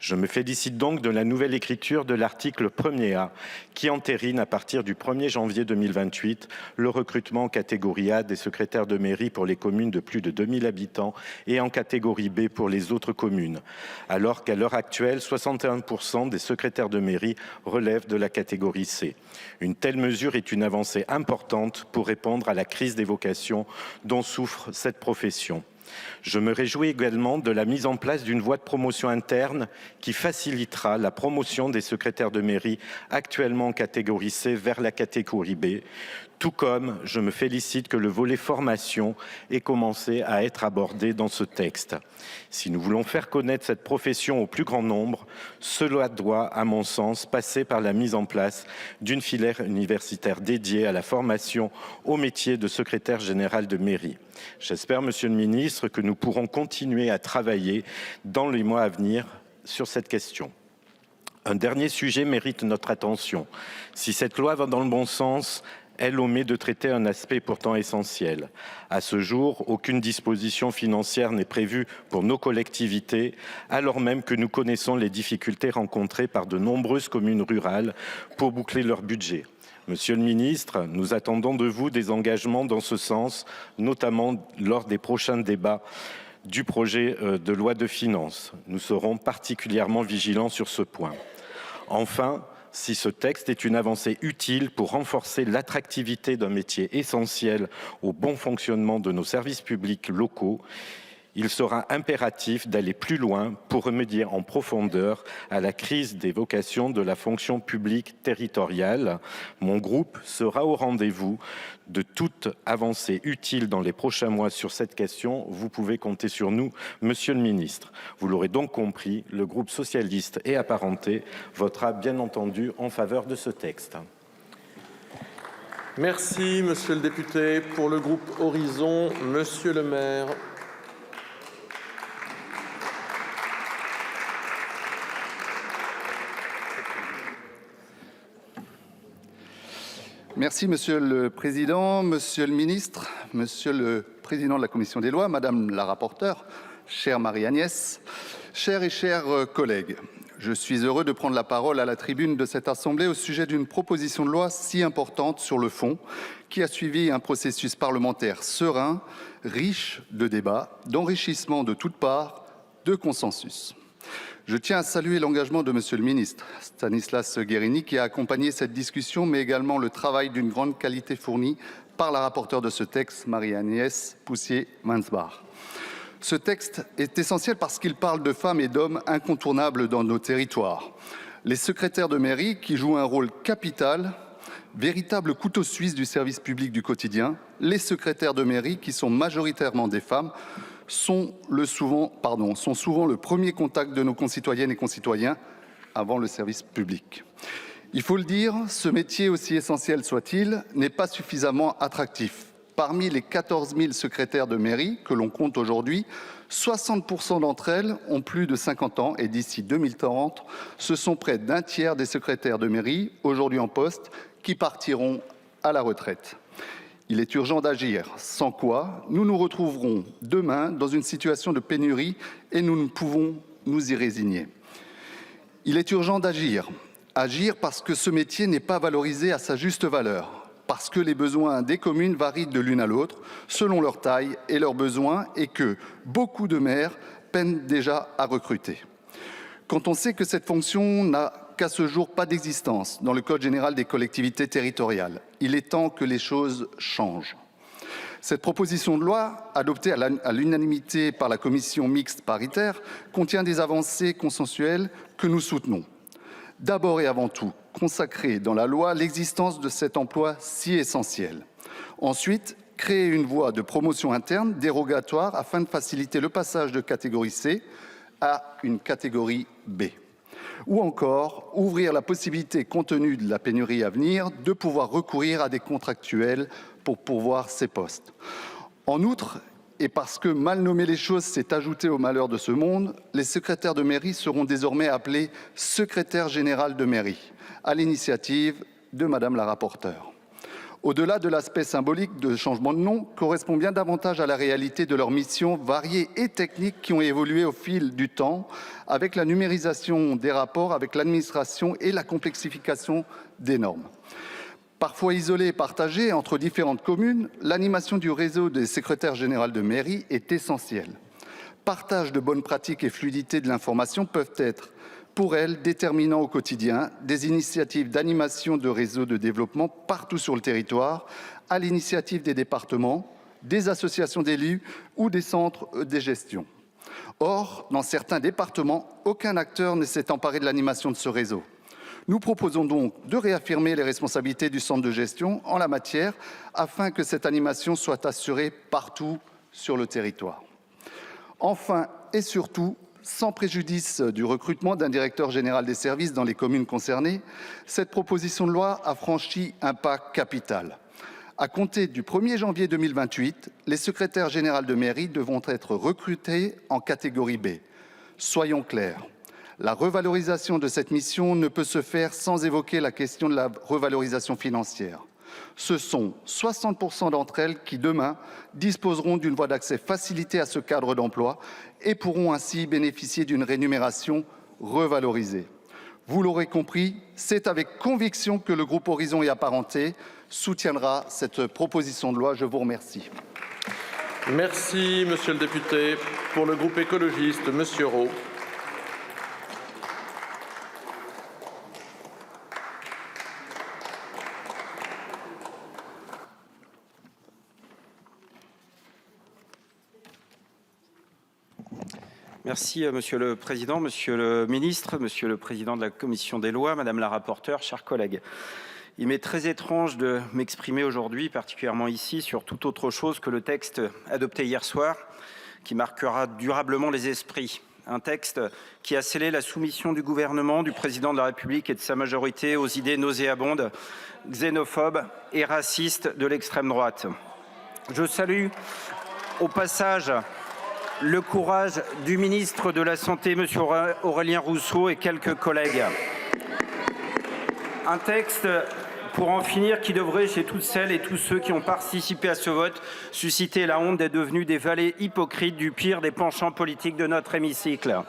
Je me félicite donc de la nouvelle écriture de l'article 1er A qui entérine à partir du 1er janvier 2028 le recrutement en catégorie A des secrétaires de mairie pour les communes de plus de 2000 habitants et en catégorie B pour les autres communes, alors qu'à l'heure actuelle, 61% des secrétaires de mairie relèvent de la catégorie C. Une telle mesure est une avancée importante pour répondre à la crise des vocations dont souffre cette profession. Je me réjouis également de la mise en place d'une voie de promotion interne qui facilitera la promotion des secrétaires de mairie actuellement en catégorie C vers la catégorie B, tout comme je me félicite que le volet formation ait commencé à être abordé dans ce texte. Si nous voulons faire connaître cette profession au plus grand nombre, cela doit, à mon sens, passer par la mise en place d'une filière universitaire dédiée à la formation au métier de secrétaire général de mairie. J'espère, Monsieur le Ministre, que nous pourrons continuer à travailler dans les mois à venir sur cette question. Un dernier sujet mérite notre attention. Si cette loi va dans le bon sens, elle omet de traiter un aspect pourtant essentiel. À ce jour, aucune disposition financière n'est prévue pour nos collectivités, alors même que nous connaissons les difficultés rencontrées par de nombreuses communes rurales pour boucler leur budget. Monsieur le Ministre, nous attendons de vous des engagements dans ce sens, notamment lors des prochains débats du projet de loi de finances. Nous serons particulièrement vigilants sur ce point. Enfin, si ce texte est une avancée utile pour renforcer l'attractivité d'un métier essentiel au bon fonctionnement de nos services publics locaux, il sera impératif d'aller plus loin pour remédier en profondeur à la crise des vocations de la fonction publique territoriale. Mon groupe sera au rendez-vous de toute avancée utile dans les prochains mois sur cette question. Vous pouvez compter sur nous, Monsieur le Ministre. Vous l'aurez donc compris, le groupe socialiste et apparenté votera bien entendu en faveur de ce texte. Merci, monsieur le député. Pour le groupe Horizon, monsieur le maire. Merci, Monsieur le Président, Monsieur le Ministre, Monsieur le Président de la Commission des lois, Madame la rapporteure, chère Marie-Agnès, chers et chers collègues. Je suis heureux de prendre la parole à la tribune de cette Assemblée au sujet d'une proposition de loi si importante sur le fond, qui a suivi un processus parlementaire serein, riche de débats, d'enrichissement de toutes parts, de consensus. Je tiens à saluer l'engagement de Monsieur le ministre Stanislas Guerini qui a accompagné cette discussion, mais également le travail d'une grande qualité fourni par la rapporteure de ce texte, Marie-Agnès Poussier-Winsbach. Ce texte est essentiel parce qu'il parle de femmes et d'hommes incontournables dans nos territoires. Les secrétaires de mairie qui jouent un rôle capital, véritable couteau suisse du service public du quotidien, les secrétaires de mairie qui sont majoritairement des femmes, sont souvent le premier contact de nos concitoyennes et concitoyens avant le service public. Il faut le dire, ce métier, aussi essentiel soit-il, n'est pas suffisamment attractif. Parmi les 14 000 secrétaires de mairie que l'on compte aujourd'hui, 60% d'entre elles ont plus de 50 ans et d'ici 2030, ce sont près d'un tiers des secrétaires de mairie aujourd'hui en poste qui partiront à la retraite. Il est urgent d'agir, sans quoi nous nous retrouverons demain dans une situation de pénurie et nous ne pouvons nous y résigner. Il est urgent d'agir. Agir parce que ce métier n'est pas valorisé à sa juste valeur, parce que les besoins des communes varient de l'une à l'autre selon leur taille et leurs besoins et que beaucoup de maires peinent déjà à recruter. Quand on sait que cette fonction n'a qu'à ce jour pas d'existence dans le Code général des collectivités territoriales, il est temps que les choses changent. Cette proposition de loi, adoptée à l'unanimité par la commission mixte paritaire, contient des avancées consensuelles que nous soutenons. D'abord et avant tout, consacrer dans la loi l'existence de cet emploi si essentiel. Ensuite, créer une voie de promotion interne dérogatoire afin de faciliter le passage de catégorie C à une catégorie B. Ou encore, ouvrir la possibilité, compte tenu de la pénurie à venir, de pouvoir recourir à des contractuels pour pourvoir ces postes. En outre, et parce que mal nommer les choses s'est ajouté au malheur de ce monde, les secrétaires de mairie seront désormais appelés secrétaires généraux de mairie, à l'initiative de Madame la rapporteure. Au-delà de l'aspect symbolique de changement de nom, correspond bien davantage à la réalité de leurs missions variées et techniques qui ont évolué au fil du temps, avec la numérisation des rapports avec l'administration et la complexification des normes. Parfois isolée et partagée entre différentes communes, l'animation du réseau des secrétaires généraux de mairie est essentielle. Partage de bonnes pratiques et fluidité de l'information peuvent être, pour elles, déterminants au quotidien, des initiatives d'animation de réseaux de développement partout sur le territoire, à l'initiative des départements, des associations d'élus ou des centres de gestion. Or, dans certains départements, aucun acteur ne s'est emparé de l'animation de ce réseau. Nous proposons donc de réaffirmer les responsabilités du centre de gestion en la matière afin que cette animation soit assurée partout sur le territoire. Enfin et surtout, sans préjudice du recrutement d'un directeur général des services dans les communes concernées, cette proposition de loi a franchi un pas capital. À compter du 1er janvier 2028, les secrétaires généraux de mairie devront être recrutés en catégorie B. Soyons clairs. La revalorisation de cette mission ne peut se faire sans évoquer la question de la revalorisation financière. Ce sont 60% d'entre elles qui, demain, disposeront d'une voie d'accès facilitée à ce cadre d'emploi et pourront ainsi bénéficier d'une rémunération revalorisée. Vous l'aurez compris, c'est avec conviction que le groupe Horizon et Apparentés soutiendra cette proposition de loi. Je vous remercie. Merci, monsieur le député. Pour le groupe écologiste, monsieur Roux. Merci, Monsieur le Président, Monsieur le Ministre, Monsieur le Président de la Commission des lois, Madame la rapporteure, chers collègues. Il m'est très étrange de m'exprimer aujourd'hui, particulièrement ici, sur toute autre chose que le texte adopté hier soir, qui marquera durablement les esprits. Un texte qui a scellé la soumission du gouvernement, du président de la République et de sa majorité aux idées nauséabondes, xénophobes et racistes de l'extrême droite. Je salue au passage le courage du ministre de la Santé, M. Aurélien Rousseau, et quelques collègues. Un texte, pour en finir, qui devrait, chez toutes celles et tous ceux qui ont participé à ce vote, susciter la honte d'être devenus des valets hypocrites du pire des penchants politiques de notre hémicycle.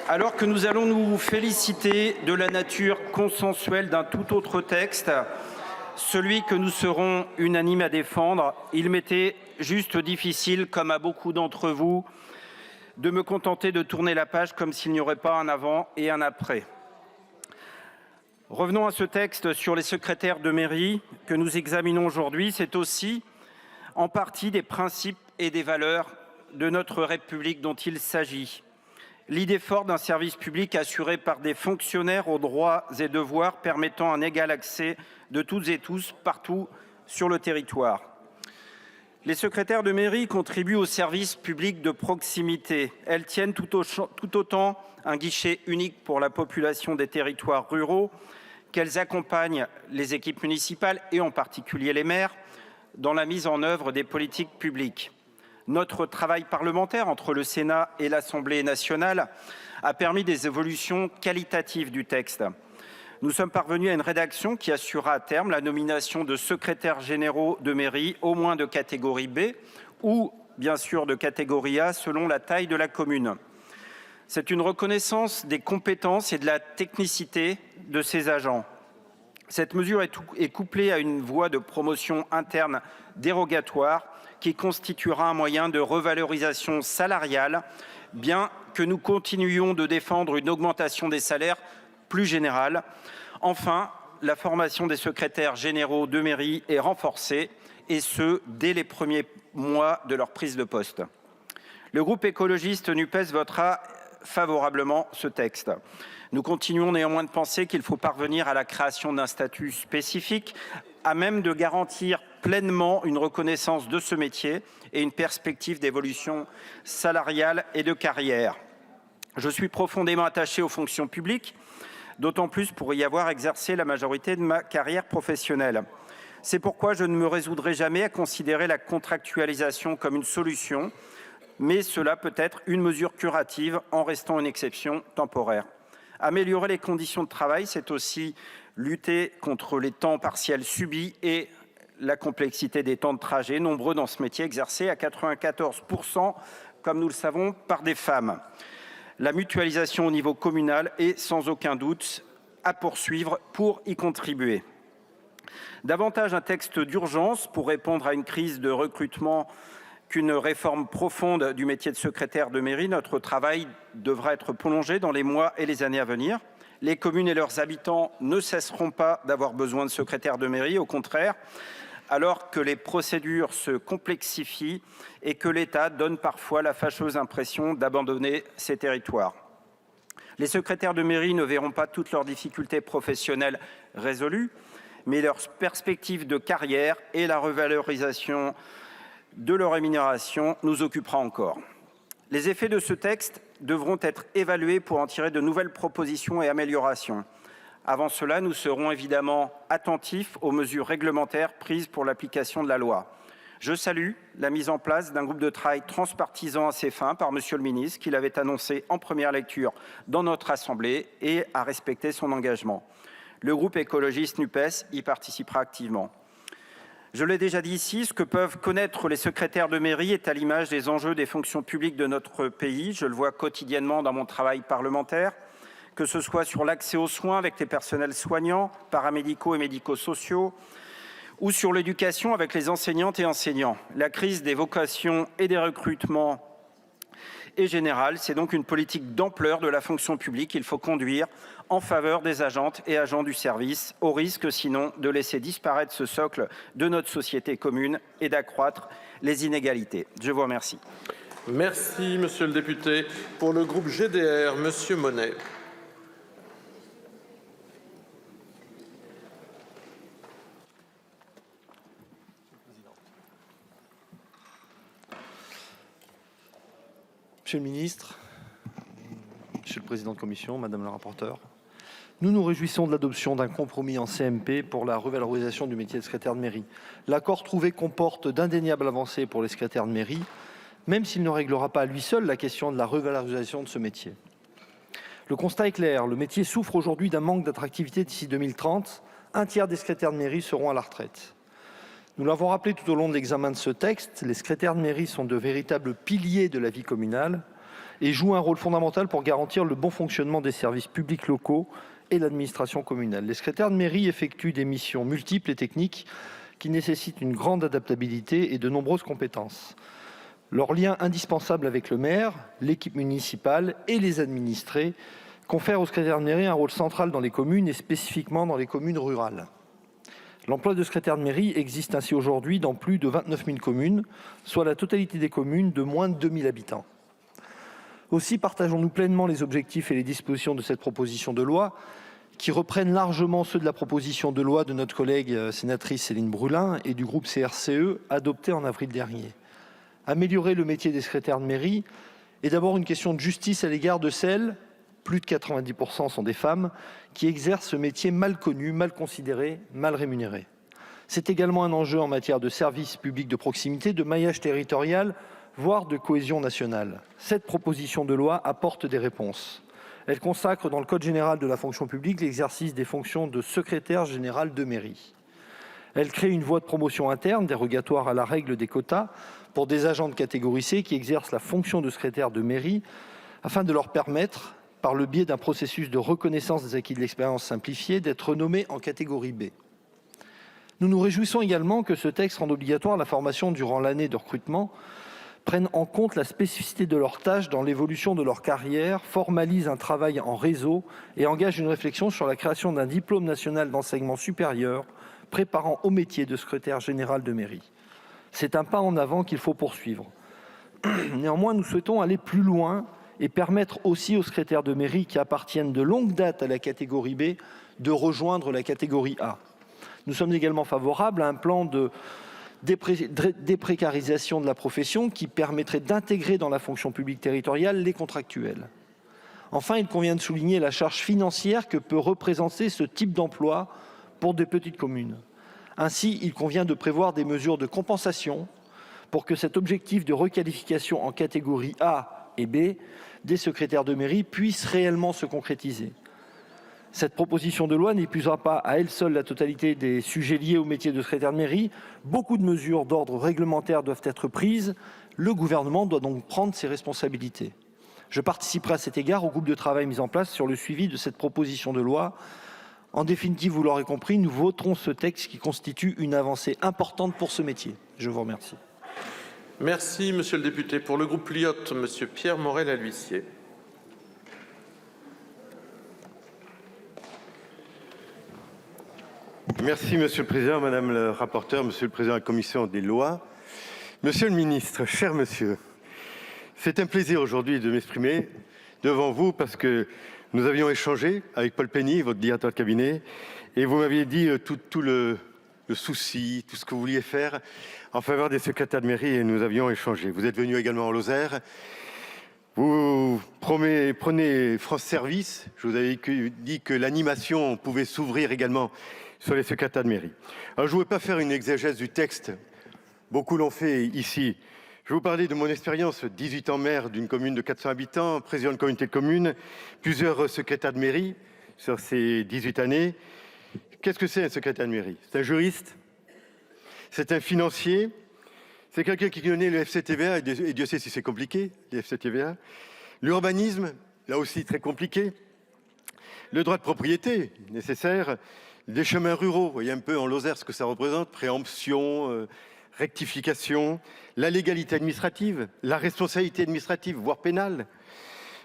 Alors que nous allons nous féliciter de la nature consensuelle d'un tout autre texte, celui que nous serons unanimes à défendre, il m'était juste difficile, comme à beaucoup d'entre vous, de me contenter de tourner la page comme s'il n'y aurait pas un avant et un après. Revenons à ce texte sur les secrétaires de mairie que nous examinons aujourd'hui. C'est aussi en partie des principes et des valeurs de notre République dont il s'agit. L'idée forte d'un service public assuré par des fonctionnaires aux droits et devoirs permettant un égal accès de toutes et tous partout sur le territoire. Les secrétaires de mairie contribuent au service public de proximité. Elles tiennent tout autant un guichet unique pour la population des territoires ruraux qu'elles accompagnent les équipes municipales et en particulier les maires dans la mise en œuvre des politiques publiques. Notre travail parlementaire entre le Sénat et l'Assemblée nationale a permis des évolutions qualitatives du texte. Nous sommes parvenus à une rédaction qui assurera à terme la nomination de secrétaires généraux de mairie, au moins de catégorie B ou bien sûr de catégorie A selon la taille de la commune. C'est une reconnaissance des compétences et de la technicité de ces agents. Cette mesure est couplée à une voie de promotion interne dérogatoire qui constituera un moyen de revalorisation salariale, bien que nous continuions de défendre une augmentation des salaires plus générale. Enfin, la formation des secrétaires généraux de mairie est renforcée, et ce, dès les premiers mois de leur prise de poste. Le groupe écologiste NUPES votera favorablement ce texte. Nous continuons néanmoins de penser qu'il faut parvenir à la création d'un statut spécifique à même de garantir pleinement une reconnaissance de ce métier et une perspective d'évolution salariale et de carrière. Je suis profondément attaché aux fonctions publiques, d'autant plus pour y avoir exercé la majorité de ma carrière professionnelle. C'est pourquoi je ne me résoudrai jamais à considérer la contractualisation comme une solution, mais cela peut être une mesure curative en restant une exception temporaire. Améliorer les conditions de travail, c'est aussi lutter contre les temps partiels subis et la complexité des temps de trajet, nombreux dans ce métier exercé à 94%, comme nous le savons, par des femmes. La mutualisation au niveau communal est sans aucun doute à poursuivre pour y contribuer. Davantage un texte d'urgence pour répondre à une crise de recrutement qu'une réforme profonde du métier de secrétaire de mairie, notre travail devra être prolongé dans les mois et les années à venir. Les communes et leurs habitants ne cesseront pas d'avoir besoin de secrétaires de mairie, au contraire, alors que les procédures se complexifient et que l'État donne parfois la fâcheuse impression d'abandonner ces territoires. Les secrétaires de mairie ne verront pas toutes leurs difficultés professionnelles résolues, mais leurs perspectives de carrière et la revalorisation de leur rémunération nous occupera encore. Les effets de ce texte devront être évalués pour en tirer de nouvelles propositions et améliorations. Avant cela, nous serons évidemment attentifs aux mesures réglementaires prises pour l'application de la loi. Je salue la mise en place d'un groupe de travail transpartisan à ses fins par Monsieur le ministre, qui l'avait annoncé en première lecture dans notre Assemblée et a respecté son engagement. Le groupe écologiste NUPES y participera activement. Je l'ai déjà dit ici, ce que peuvent connaître les secrétaires de mairie est à l'image des enjeux des fonctions publiques de notre pays. Je le vois quotidiennement dans mon travail parlementaire, que ce soit sur l'accès aux soins avec les personnels soignants, paramédicaux et médico-sociaux, ou sur l'éducation avec les enseignantes et enseignants. La crise des vocations et des recrutements est générale. C'est donc une politique d'ampleur de la fonction publique qu'il faut conduire en faveur des agentes et agents du service, au risque sinon de laisser disparaître ce socle de notre société commune et d'accroître les inégalités. Je vous remercie. Merci, monsieur le député. Pour le groupe GDR, monsieur Monnet. Monsieur le ministre, Monsieur le président de commission, Madame la rapporteure, nous nous réjouissons de l'adoption d'un compromis en CMP pour la revalorisation du métier de secrétaire de mairie. L'accord trouvé comporte d'indéniables avancées pour les secrétaires de mairie, même s'il ne réglera pas à lui seul la question de la revalorisation de ce métier. Le constat est clair, le métier souffre aujourd'hui d'un manque d'attractivité d'ici 2030. Un tiers des secrétaires de mairie seront à la retraite. Nous l'avons rappelé tout au long de l'examen de ce texte, les secrétaires de mairie sont de véritables piliers de la vie communale et jouent un rôle fondamental pour garantir le bon fonctionnement des services publics locaux et l'administration communale. Les secrétaires de mairie effectuent des missions multiples et techniques qui nécessitent une grande adaptabilité et de nombreuses compétences. Leur lien indispensable avec le maire, l'équipe municipale et les administrés confère aux secrétaires de mairie un rôle central dans les communes et spécifiquement dans les communes rurales. L'emploi de secrétaire de mairie existe ainsi aujourd'hui dans plus de 29 000 communes, soit la totalité des communes de moins de 2 000 habitants. Aussi partageons-nous pleinement les objectifs et les dispositions de cette proposition de loi qui reprennent largement ceux de la proposition de loi de notre collègue sénatrice Céline Brulin et du groupe CRCE adoptée en avril dernier. Améliorer le métier des secrétaires de mairie est d'abord une question de justice à l'égard de celles, plus de 90% sont des femmes, qui exercent ce métier mal connu, mal considéré, mal rémunéré. C'est également un enjeu en matière de services publics de proximité, de maillage territorial, voire de cohésion nationale. Cette proposition de loi apporte des réponses. Elle consacre dans le Code général de la fonction publique l'exercice des fonctions de secrétaire général de mairie. Elle crée une voie de promotion interne dérogatoire à la règle des quotas pour des agents de catégorie C qui exercent la fonction de secrétaire de mairie afin de leur permettre, par le biais d'un processus de reconnaissance des acquis de l'expérience simplifié, d'être nommés en catégorie B. Nous nous réjouissons également que ce texte rende obligatoire la formation durant l'année de recrutement, prenne en compte la spécificité de leurs tâches dans l'évolution de leur carrière, formalise un travail en réseau et engage une réflexion sur la création d'un diplôme national d'enseignement supérieur préparant au métier de secrétaire général de mairie. C'est un pas en avant qu'il faut poursuivre. Néanmoins, nous souhaitons aller plus loin et permettre aussi aux secrétaires de mairie qui appartiennent de longue date à la catégorie B de rejoindre la catégorie A. Nous sommes également favorables à un plan de déprécarisation de la profession qui permettrait d'intégrer dans la fonction publique territoriale les contractuels. Enfin, il convient de souligner la charge financière que peut représenter ce type d'emploi pour des petites communes. Ainsi, il convient de prévoir des mesures de compensation pour que cet objectif de requalification en catégorie A et B des secrétaires de mairie puisse réellement se concrétiser. Cette proposition de loi n'épuisera pas à elle seule la totalité des sujets liés au métier de secrétaire de mairie. Beaucoup de mesures d'ordre réglementaire doivent être prises. Le gouvernement doit donc prendre ses responsabilités. Je participerai à cet égard au groupe de travail mis en place sur le suivi de cette proposition de loi. En définitive, vous l'aurez compris, nous voterons ce texte qui constitue une avancée importante pour ce métier. Je vous remercie. Merci, monsieur le député. Pour le groupe Liot, monsieur Pierre Morel-A-L'Huissier. Merci, monsieur le président, madame la rapporteure, monsieur le président de la commission des lois. Monsieur le ministre, cher monsieur, c'est un plaisir aujourd'hui de m'exprimer devant vous parce que nous avions échangé avec Paul Penny, votre directeur de cabinet, et vous m'aviez dit tout le souci, tout ce que vous vouliez faire en faveur des secrétaires de mairie et nous avions échangé. Vous êtes venu également en Lozère. Vous prenez France Service. Je vous avais dit que l'animation pouvait s'ouvrir également sur les secrétaires de mairie. Alors, je ne voulais pas faire une exégèse du texte. Beaucoup l'ont fait ici. Je vais vous parler de mon expérience, 18 ans maire d'une commune de 400 habitants, président de communauté de communes, plusieurs secrétaires de mairie sur ces 18 années. Qu'est-ce que c'est un secrétaire de mairie? C'est un juriste, c'est un financier, c'est quelqu'un qui connaît le FCTVA, et Dieu sait si c'est compliqué, le FCTVA. L'urbanisme, là aussi très compliqué. Le droit de propriété, nécessaire. Des chemins ruraux, vous voyez un peu en Lozère ce que ça représente, préemption, rectification, la légalité administrative, la responsabilité administrative, voire pénale,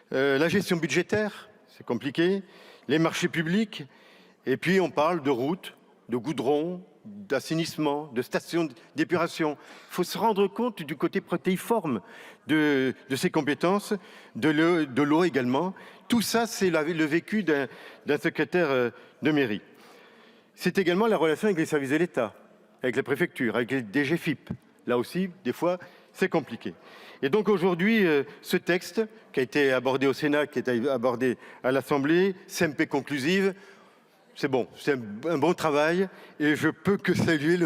la gestion budgétaire, c'est compliqué, les marchés publics, et puis on parle de routes, de goudrons, d'assainissement, de stations d'épuration. Il faut se rendre compte du côté protéiforme de ces compétences, de l'eau également. Tout ça, c'est le vécu d'un secrétaire de mairie. C'est également la relation avec les services de l'État, avec les préfectures, avec les DGFIP, Là aussi, des fois, c'est compliqué. Et donc aujourd'hui, ce texte qui a été abordé au Sénat, qui a été abordé à l'Assemblée, CMP conclusive, c'est bon, c'est un bon travail et je peux que saluer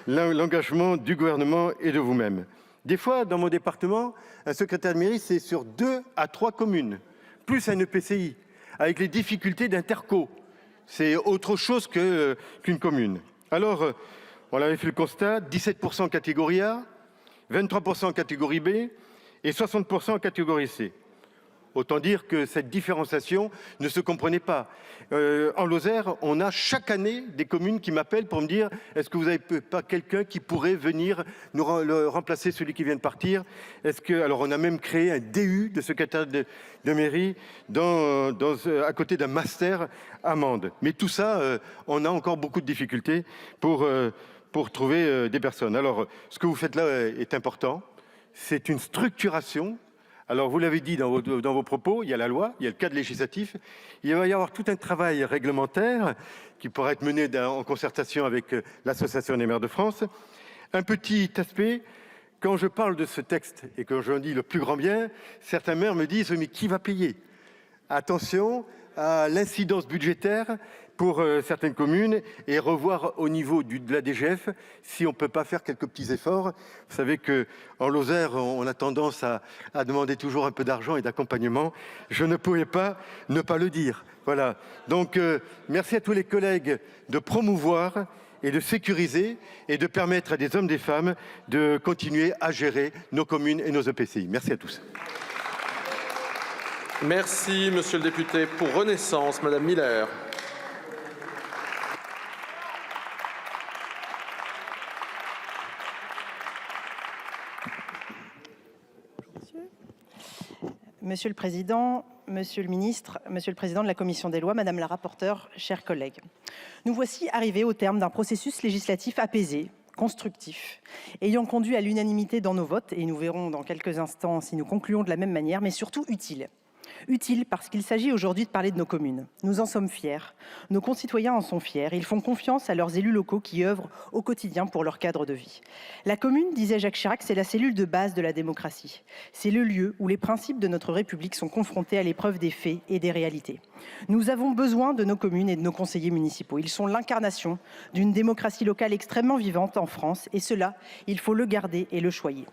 l'engagement du gouvernement et de vous-même. Des fois, dans mon département, un secrétaire de mairie, c'est sur 2 à 3 communes, plus un EPCI, avec les difficultés d'interco. C'est autre chose qu'une commune. Alors, on avait fait le constat, 17% catégorie A, 23% catégorie B et 60% catégorie C. Autant dire que cette différenciation ne se comprenait pas. En Lozère, on a chaque année des communes qui m'appellent pour me dire « Est-ce que vous n'avez pas quelqu'un qui pourrait venir nous remplacer celui qui vient de partir ?» Alors on a même créé un DU de secrétaire de mairie à côté d'un master à Mende. Mais tout ça, on a encore beaucoup de difficultés pour trouver des personnes. Alors ce que vous faites là est important. C'est une structuration. Alors, vous l'avez dit dans vos propos, il y a la loi, il y a le cadre législatif. Il va y avoir tout un travail réglementaire qui pourra être mené en concertation avec l'Association des maires de France. Un petit aspect, quand je parle de ce texte et que j'en dis le plus grand bien, certains maires me disent « mais qui va payer ?» Attention à l'incidence budgétaire pour certaines communes et revoir au niveau de la DGF si on ne peut pas faire quelques petits efforts. Vous savez qu'en Lozère, on a tendance à demander toujours un peu d'argent et d'accompagnement. Je ne pouvais pas ne pas le dire. Voilà. Donc, merci à tous les collègues de promouvoir et de sécuriser et de permettre à des hommes et des femmes de continuer à gérer nos communes et nos EPCI. Merci à tous. Merci, monsieur le député. Pour Renaissance, madame Miller. Monsieur le Président, Monsieur le Ministre, Monsieur le Président de la Commission des lois, Madame la rapporteure, chers collègues. Nous voici arrivés au terme d'un processus législatif apaisé, constructif, ayant conduit à l'unanimité dans nos votes, et nous verrons dans quelques instants si nous concluons de la même manière, mais surtout utile. Utile parce qu'il s'agit aujourd'hui de parler de nos communes. Nous en sommes fiers, nos concitoyens en sont fiers, ils font confiance à leurs élus locaux qui œuvrent au quotidien pour leur cadre de vie. La commune, disait Jacques Chirac, c'est la cellule de base de la démocratie. C'est le lieu où les principes de notre République sont confrontés à l'épreuve des faits et des réalités. Nous avons besoin de nos communes et de nos conseillers municipaux. Ils sont l'incarnation d'une démocratie locale extrêmement vivante en France et cela, il faut le garder et le choyer.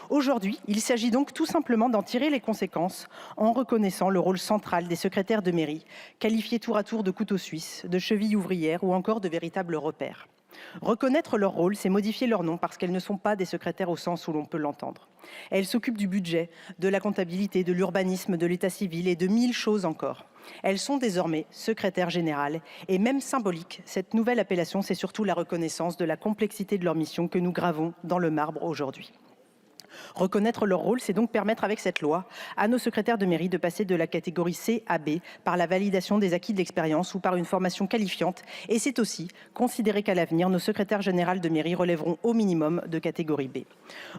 Aujourd'hui, il s'agit donc tout simplement d'en tirer les conséquences en reconnaissant le rôle central des secrétaires de mairie, qualifiés tour à tour de couteaux suisses, de chevilles ouvrières ou encore de véritables repères. Reconnaître leur rôle, c'est modifier leur nom parce qu'elles ne sont pas des secrétaires au sens où l'on peut l'entendre. Elles s'occupent du budget, de la comptabilité, de l'urbanisme, de l'état civil et de 1000 choses encore. Elles sont désormais secrétaires générales et même symbolique, cette nouvelle appellation, c'est surtout la reconnaissance de la complexité de leur mission que nous gravons dans le marbre aujourd'hui. Reconnaître leur rôle, c'est donc permettre avec cette loi à nos secrétaires de mairie de passer de la catégorie C à B par la validation des acquis de l'expérience ou par une formation qualifiante. Et c'est aussi considérer qu'à l'avenir, nos secrétaires générales de mairie relèveront au minimum de catégorie B.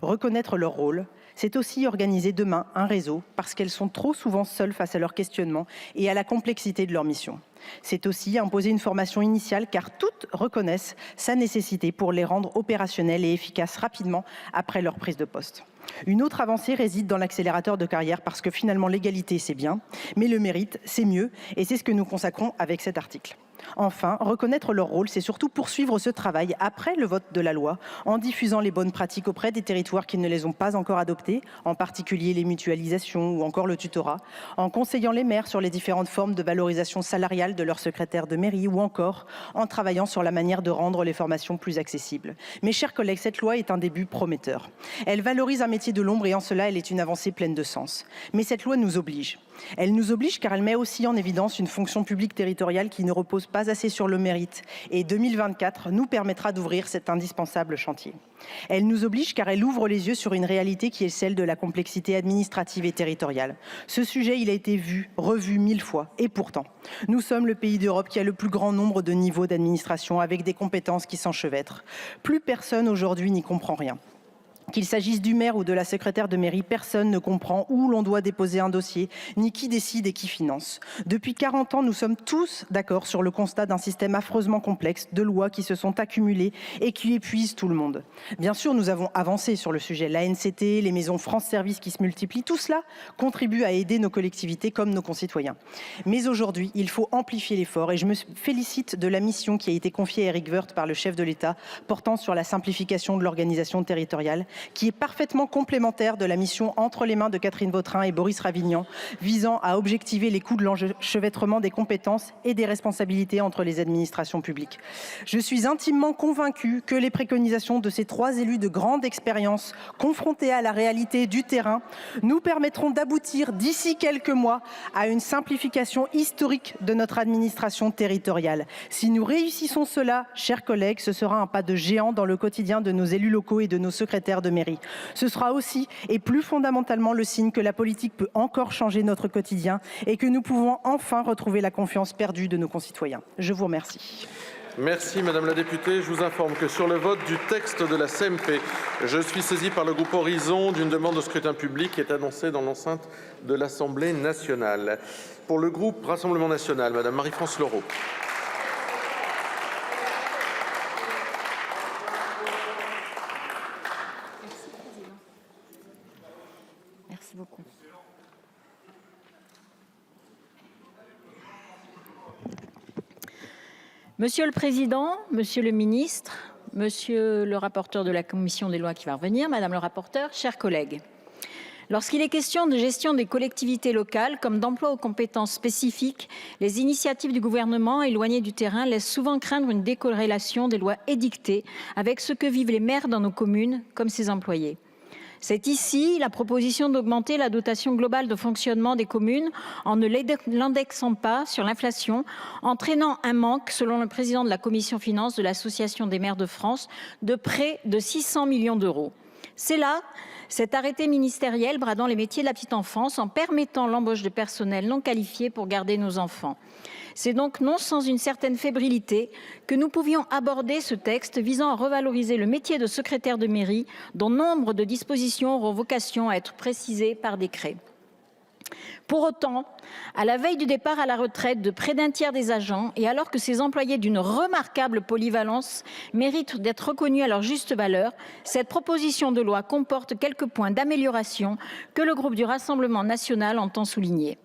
Reconnaître leur rôle, c'est aussi organiser demain un réseau parce qu'elles sont trop souvent seules face à leurs questionnements et à la complexité de leur mission. C'est aussi imposer une formation initiale car toutes reconnaissent sa nécessité pour les rendre opérationnelles et efficaces rapidement après leur prise de poste. Une autre avancée réside dans l'accélérateur de carrière parce que finalement l'égalité c'est bien, mais le mérite c'est mieux et c'est ce que nous consacrons avec cet article. Enfin, reconnaître leur rôle, c'est surtout poursuivre ce travail après le vote de la loi en diffusant les bonnes pratiques auprès des territoires qui ne les ont pas encore adoptées, en particulier les mutualisations ou encore le tutorat, en conseillant les maires sur les différentes formes de valorisation salariale de leurs secrétaires de mairie ou encore en travaillant sur la manière de rendre les formations plus accessibles. Mes chers collègues, cette loi est un début prometteur. Elle valorise un métier de l'ombre et en cela, elle est une avancée pleine de sens. Mais cette loi nous oblige. Elle nous oblige car elle met aussi en évidence une fonction publique territoriale qui ne repose pas assez sur le mérite et 2024 nous permettra d'ouvrir cet indispensable chantier. Elle nous oblige car elle ouvre les yeux sur une réalité qui est celle de la complexité administrative et territoriale. Ce sujet, il a été vu, revu 1000 fois et pourtant, nous sommes le pays d'Europe qui a le plus grand nombre de niveaux d'administration avec des compétences qui s'enchevêtrent. Plus personne aujourd'hui n'y comprend rien. Qu'il s'agisse du maire ou de la secrétaire de mairie, personne ne comprend où l'on doit déposer un dossier, ni qui décide et qui finance. Depuis 40 ans, nous sommes tous d'accord sur le constat d'un système affreusement complexe, de lois qui se sont accumulées et qui épuisent tout le monde. Bien sûr, nous avons avancé sur le sujet. L'ANCT, les maisons France Service qui se multiplient, tout cela contribue à aider nos collectivités comme nos concitoyens. Mais aujourd'hui, il faut amplifier l'effort et je me félicite de la mission qui a été confiée à Éric Woerth par le chef de l'État portant sur la simplification de l'organisation territoriale, qui est parfaitement complémentaire de la mission entre les mains de Catherine Vautrin et Boris Ravignan, visant à objectiver les coûts de l'enchevêtrement des compétences et des responsabilités entre les administrations publiques. Je suis intimement convaincue que les préconisations de ces 3 élus de grande expérience, confrontés à la réalité du terrain, nous permettront d'aboutir d'ici quelques mois à une simplification historique de notre administration territoriale. Si nous réussissons cela, chers collègues, ce sera un pas de géant dans le quotidien de nos élus locaux et de nos secrétaires de mairie. Ce sera aussi et plus fondamentalement le signe que la politique peut encore changer notre quotidien et que nous pouvons enfin retrouver la confiance perdue de nos concitoyens. Je vous remercie. Merci Madame la députée. Je vous informe que sur le vote du texte de la CMP, je suis saisi par le groupe Horizon d'une demande de scrutin public qui est annoncée dans l'enceinte de l'Assemblée nationale. Pour le groupe Rassemblement national, Madame Marie-France Leroux. Merci beaucoup. Monsieur le Président, Monsieur le Ministre, Monsieur le rapporteur de la Commission des lois qui va revenir, Madame le rapporteur, chers collègues. Lorsqu'il est question de gestion des collectivités locales, comme d'emploi aux compétences spécifiques, les initiatives du gouvernement éloignées du terrain laissent souvent craindre une décorrélation des lois édictées avec ce que vivent les maires dans nos communes comme ses employés. C'est ici la proposition d'augmenter la dotation globale de fonctionnement des communes en ne l'indexant pas sur l'inflation, entraînant un manque, selon le président de la commission finances de l'Association des maires de France, de près de 600 millions d'euros. C'est là cet arrêté ministériel bradant les métiers de la petite enfance en permettant l'embauche de personnel non qualifié pour garder nos enfants. C'est donc non sans une certaine fébrilité que nous pouvions aborder ce texte visant à revaloriser le métier de secrétaire de mairie, dont nombre de dispositions auront vocation à être précisées par décret. Pour autant, à la veille du départ à la retraite de près d'un tiers des agents et alors que ces employés d'une remarquable polyvalence méritent d'être reconnus à leur juste valeur, cette proposition de loi comporte quelques points d'amélioration que le groupe du Rassemblement national entend souligner.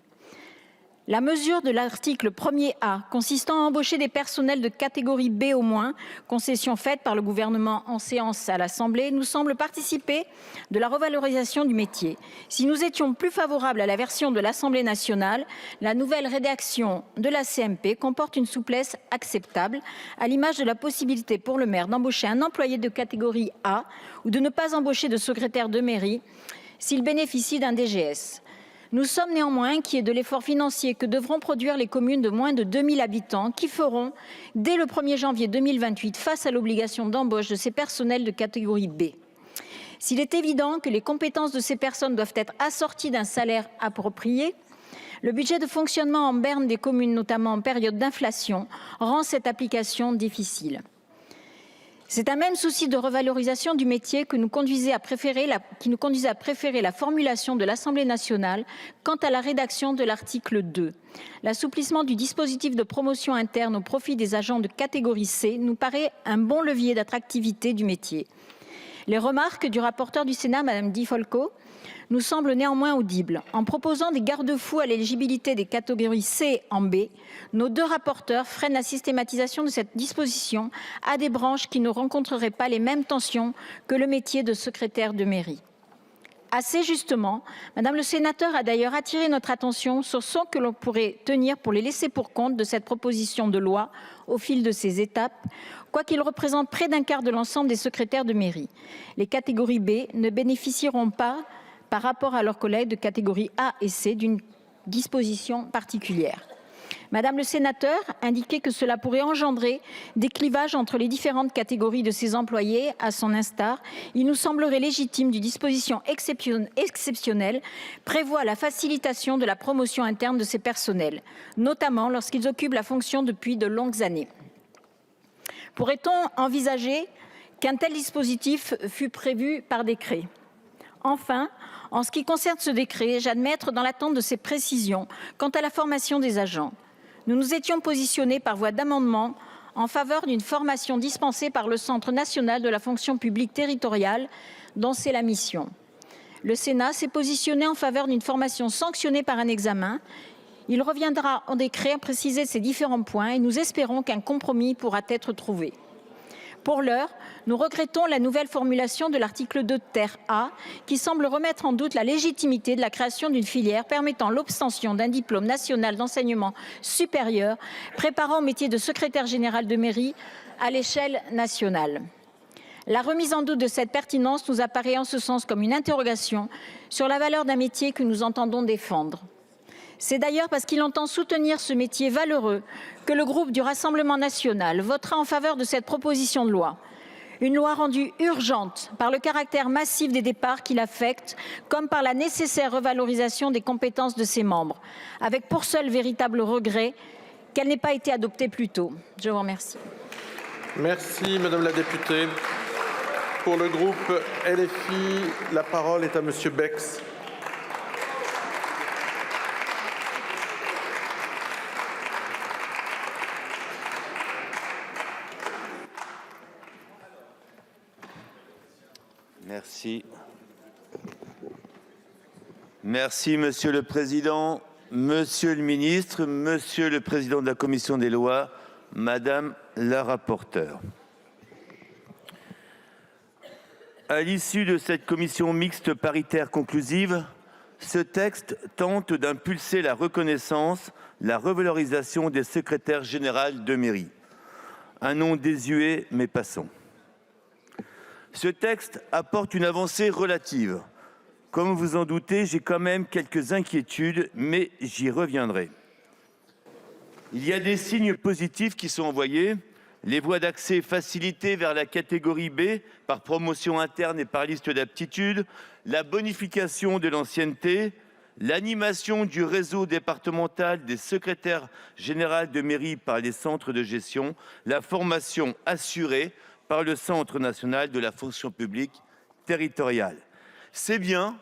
La mesure de l'article 1er A, consistant à embaucher des personnels de catégorie B au moins, concession faite par le gouvernement en séance à l'Assemblée, nous semble participer de la revalorisation du métier. Si nous étions plus favorables à la version de l'Assemblée nationale, la nouvelle rédaction de la CMP comporte une souplesse acceptable, à l'image de la possibilité pour le maire d'embaucher un employé de catégorie A ou de ne pas embaucher de secrétaire de mairie s'il bénéficie d'un DGS. Nous sommes néanmoins inquiets de l'effort financier que devront produire les communes de moins de 2000 habitants qui feront, dès le 1er janvier 2028, face à l'obligation d'embauche de ces personnels de catégorie B. S'il est évident que les compétences de ces personnes doivent être assorties d'un salaire approprié, le budget de fonctionnement en berne des communes, notamment en période d'inflation, rend cette application difficile. C'est un même souci de revalorisation du métier qui nous conduisait à préférer la formulation de l'Assemblée nationale quant à la rédaction de l'article 2. L'assouplissement du dispositif de promotion interne au profit des agents de catégorie C nous paraît un bon levier d'attractivité du métier. Les remarques du rapporteur du Sénat, Mme Di Folco, nous semblent néanmoins audibles. En proposant des garde-fous à l'éligibilité des catégories C en B, nos deux rapporteurs freinent la systématisation de cette disposition à des branches qui ne rencontreraient pas les mêmes tensions que le métier de secrétaire de mairie. Assez justement, Madame le sénateur a d'ailleurs attiré notre attention sur ce que l'on pourrait tenir pour les laisser pour compte de cette proposition de loi au fil de ses étapes, quoiqu'il représente près d'un quart de l'ensemble des secrétaires de mairie. Les catégories B ne bénéficieront pas, par rapport à leurs collègues de catégorie A et C, d'une disposition particulière. Madame le sénateur indiquait que cela pourrait engendrer des clivages entre les différentes catégories de ses employés. À son instar, il nous semblerait légitime qu'une disposition exceptionnelle prévoie la facilitation de la promotion interne de ces personnels, notamment lorsqu'ils occupent la fonction depuis de longues années. Pourrait-on envisager qu'un tel dispositif fût prévu par décret. Enfin, en ce qui concerne ce décret, j'admets être dans l'attente de ces précisions quant à la formation des agents. Nous nous étions positionnés par voie d'amendement en faveur d'une formation dispensée par le Centre national de la fonction publique territoriale, dont c'est la mission. Le Sénat s'est positionné en faveur d'une formation sanctionnée par un examen. Il reviendra en décret à préciser ces différents points et nous espérons qu'un compromis pourra être trouvé. Pour l'heure, nous regrettons la nouvelle formulation de l'article 2 ter A qui semble remettre en doute la légitimité de la création d'une filière permettant l'obtention d'un diplôme national d'enseignement supérieur préparant au métier de secrétaire général de mairie à l'échelle nationale. La remise en doute de cette pertinence nous apparaît en ce sens comme une interrogation sur la valeur d'un métier que nous entendons défendre. C'est d'ailleurs parce qu'il entend soutenir ce métier valeureux que le groupe du Rassemblement national votera en faveur de cette proposition de loi. Une loi rendue urgente par le caractère massif des départs qui l'affectent, comme par la nécessaire revalorisation des compétences de ses membres, avec pour seul véritable regret qu'elle n'ait pas été adoptée plus tôt. Je vous remercie. Merci Madame la députée. Pour le groupe LFI, la parole est à Monsieur Bex. Merci. Merci, Monsieur le Président, Monsieur le Ministre, Monsieur le Président de la Commission des lois, Madame la rapporteure. À l'issue de cette commission mixte paritaire conclusive, ce texte tente d'impulser la reconnaissance, la revalorisation des secrétaires généraux de mairie. Un nom désuet, mais passons. Ce texte apporte une avancée relative. Comme vous en doutez, j'ai quand même quelques inquiétudes, mais j'y reviendrai. Il y a des signes positifs qui sont envoyés. Les voies d'accès facilitées vers la catégorie B par promotion interne et par liste d'aptitude, la bonification de l'ancienneté, l'animation du réseau départemental des secrétaires généraux de mairie par les centres de gestion, la formation assurée par le Centre national de la fonction publique territoriale. C'est bien,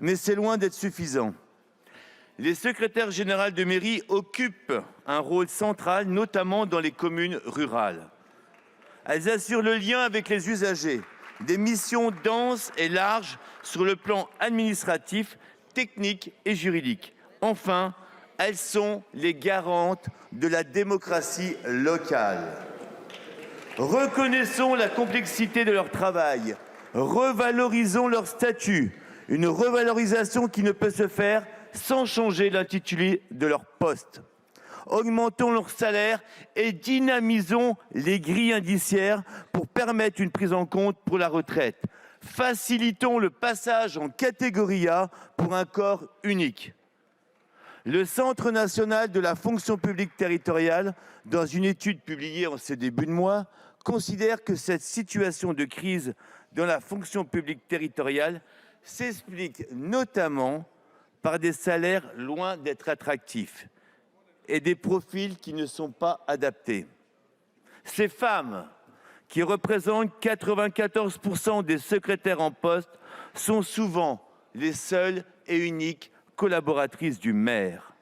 mais c'est loin d'être suffisant. Les secrétaires généraux de mairie occupent un rôle central, notamment dans les communes rurales. Elles assurent le lien avec les usagers, des missions denses et larges sur le plan administratif, technique et juridique. Enfin, elles sont les garantes de la démocratie locale. Reconnaissons la complexité de leur travail, revalorisons leur statut, une revalorisation qui ne peut se faire sans changer l'intitulé de leur poste. Augmentons leur salaire et dynamisons les grilles indiciaires pour permettre une prise en compte pour la retraite. Facilitons le passage en catégorie A pour un corps unique. Le Centre national de la fonction publique territoriale, dans une étude publiée en ce début de mois, considère que cette situation de crise dans la fonction publique territoriale s'explique notamment par des salaires loin d'être attractifs et des profils qui ne sont pas adaptés. Ces femmes, qui représentent 94% des secrétaires en poste, sont souvent les seules et uniques collaboratrices du maire.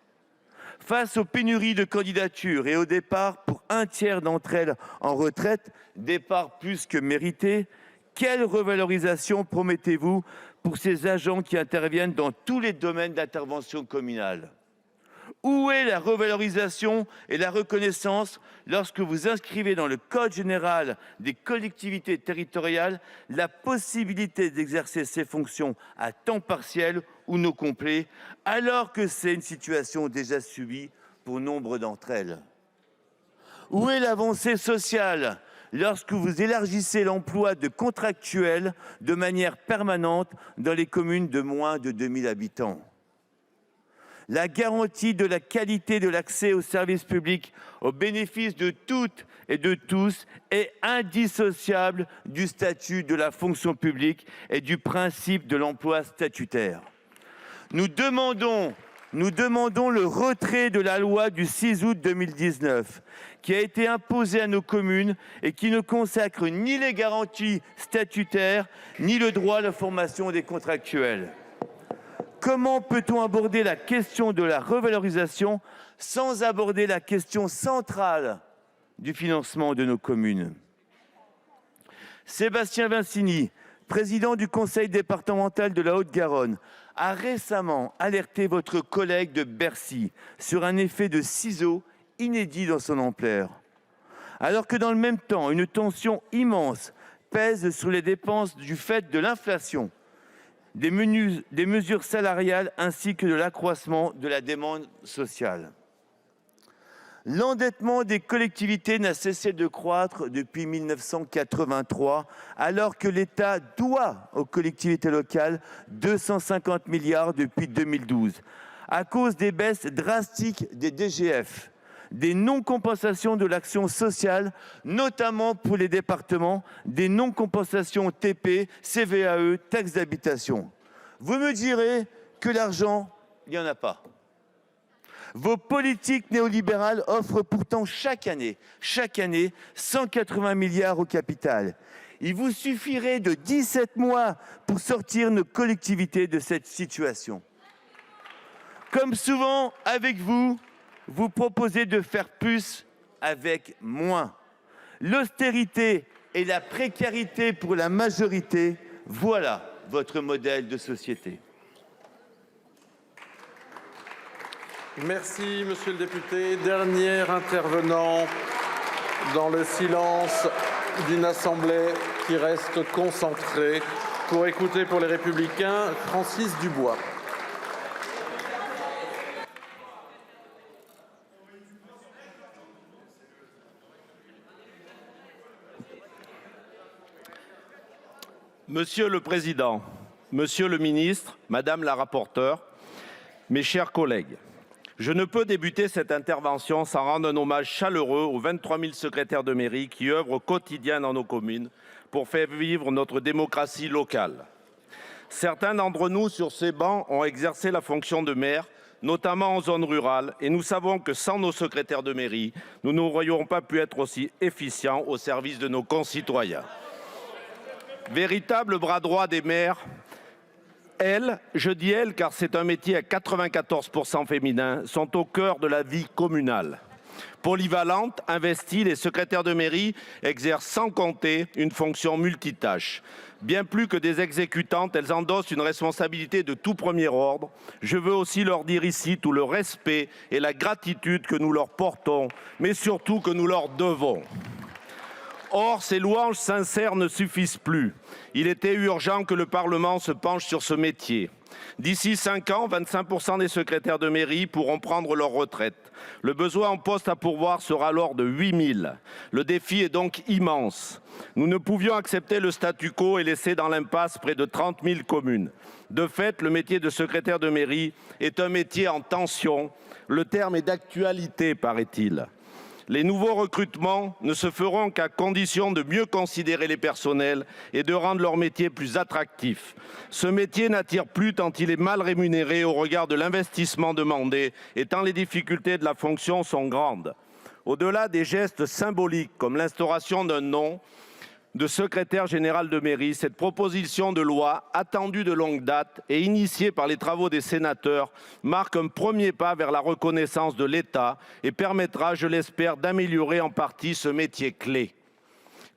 Face aux pénuries de candidatures et au départ pour un tiers d'entre elles en retraite, départ plus que mérité, quelle revalorisation promettez-vous pour ces agents qui interviennent dans tous les domaines d'intervention communale? Où est la revalorisation et la reconnaissance lorsque vous inscrivez dans le Code général des collectivités territoriales la possibilité d'exercer ces fonctions à temps partiel ou non complet, alors que c'est une situation déjà subie pour nombre d'entre elles? Où est l'avancée sociale lorsque vous élargissez l'emploi de contractuels de manière permanente dans les communes de moins de 2000 habitants? La garantie de la qualité de l'accès aux services publics au bénéfice de toutes et de tous est indissociable du statut de la fonction publique et du principe de l'emploi statutaire. Nous demandons le retrait de la loi du 6 août 2019 qui a été imposé à nos communes et qui ne consacre ni les garanties statutaires ni le droit à la formation des contractuels. Comment peut-on aborder la question de la revalorisation sans aborder la question centrale du financement de nos communes? Sébastien Vincini, président du conseil départemental de la Haute-Garonne, a récemment alerté votre collègue de Bercy sur un effet de ciseaux inédit dans son ampleur. Alors que dans le même temps, une tension immense pèse sur les dépenses du fait de l'inflation, des mesures salariales ainsi que de l'accroissement de la demande sociale. L'endettement des collectivités n'a cessé de croître depuis 1983, alors que l'État doit aux collectivités locales 250 milliards depuis 2012, à cause des baisses drastiques des DGF, des non-compensations de l'action sociale, notamment pour les départements, des non-compensations TP, CVAE, taxes d'habitation. Vous me direz que l'argent, il n'y en a pas. Vos politiques néolibérales offrent pourtant chaque année 180 milliards au capital. Il vous suffirait de 17 mois pour sortir nos collectivités de cette situation. Comme souvent avec vous, vous proposez de faire plus avec moins. L'austérité et la précarité pour la majorité, voilà votre modèle de société. Merci, monsieur le député. Dernier intervenant dans le silence d'une assemblée qui reste concentrée. Pour écouter pour les Républicains, Francis Dubois. Monsieur le Président, Monsieur le Ministre, Madame la rapporteure, mes chers collègues, je ne peux débuter cette intervention sans rendre un hommage chaleureux aux 23 000 secrétaires de mairie qui œuvrent au quotidien dans nos communes pour faire vivre notre démocratie locale. Certains d'entre nous sur ces bancs ont exercé la fonction de maire, notamment en zone rurale, et nous savons que sans nos secrétaires de mairie, nous n'aurions pas pu être aussi efficients au service de nos concitoyens. Véritable bras droit des maires, elles, je dis elles car c'est un métier à 94% féminin, sont au cœur de la vie communale. Polyvalentes, investies, les secrétaires de mairie exercent sans compter une fonction multitâche. Bien plus que des exécutantes, elles endossent une responsabilité de tout premier ordre. Je veux aussi leur dire ici tout le respect et la gratitude que nous leur portons, mais surtout que nous leur devons. Or, ces louanges sincères ne suffisent plus. Il était urgent que le Parlement se penche sur ce métier. D'ici 5 ans, 25% des secrétaires de mairie pourront prendre leur retraite. Le besoin en poste à pourvoir sera alors de 8 000. Le défi est donc immense. Nous ne pouvions accepter le statu quo et laisser dans l'impasse près de 30 000 communes. De fait, le métier de secrétaire de mairie est un métier en tension. Le terme est d'actualité, paraît-il. Les nouveaux recrutements ne se feront qu'à condition de mieux considérer les personnels et de rendre leur métier plus attractif. Ce métier n'attire plus tant il est mal rémunéré au regard de l'investissement demandé et tant les difficultés de la fonction sont grandes. Au-delà des gestes symboliques comme l'instauration d'un nom de secrétaire général de mairie, cette proposition de loi, attendue de longue date et initiée par les travaux des sénateurs, marque un premier pas vers la reconnaissance de l'État et permettra, je l'espère, d'améliorer en partie ce métier clé.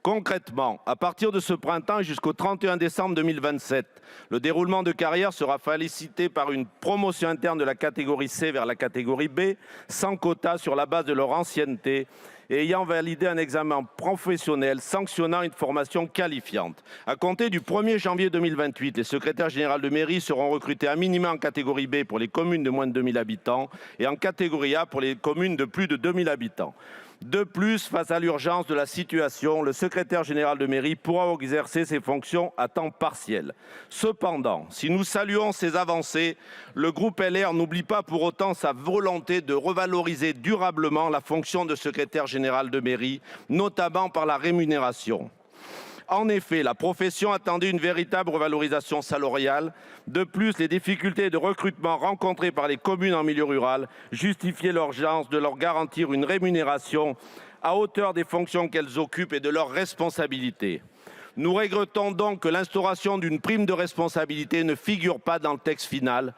Concrètement, à partir de ce printemps jusqu'au 31 décembre 2027, le déroulement de carrière sera facilité par une promotion interne de la catégorie C vers la catégorie B, sans quota sur la base de leur ancienneté et ayant validé un examen professionnel sanctionnant une formation qualifiante. À compter du 1er janvier 2028, les secrétaires généraux de mairie seront recrutés à minima en catégorie B pour les communes de moins de 2 000 habitants et en catégorie A pour les communes de plus de 2 000 habitants. De plus, face à l'urgence de la situation, le secrétaire général de mairie pourra exercer ses fonctions à temps partiel. Cependant, si nous saluons ces avancées, le groupe LR n'oublie pas pour autant sa volonté de revaloriser durablement la fonction de secrétaire général de mairie, notamment par la rémunération. En effet, la profession attendait une véritable revalorisation salariale. De plus, les difficultés de recrutement rencontrées par les communes en milieu rural justifiaient l'urgence de leur garantir une rémunération à hauteur des fonctions qu'elles occupent et de leurs responsabilités. Nous regrettons donc que l'instauration d'une prime de responsabilité ne figure pas dans le texte final,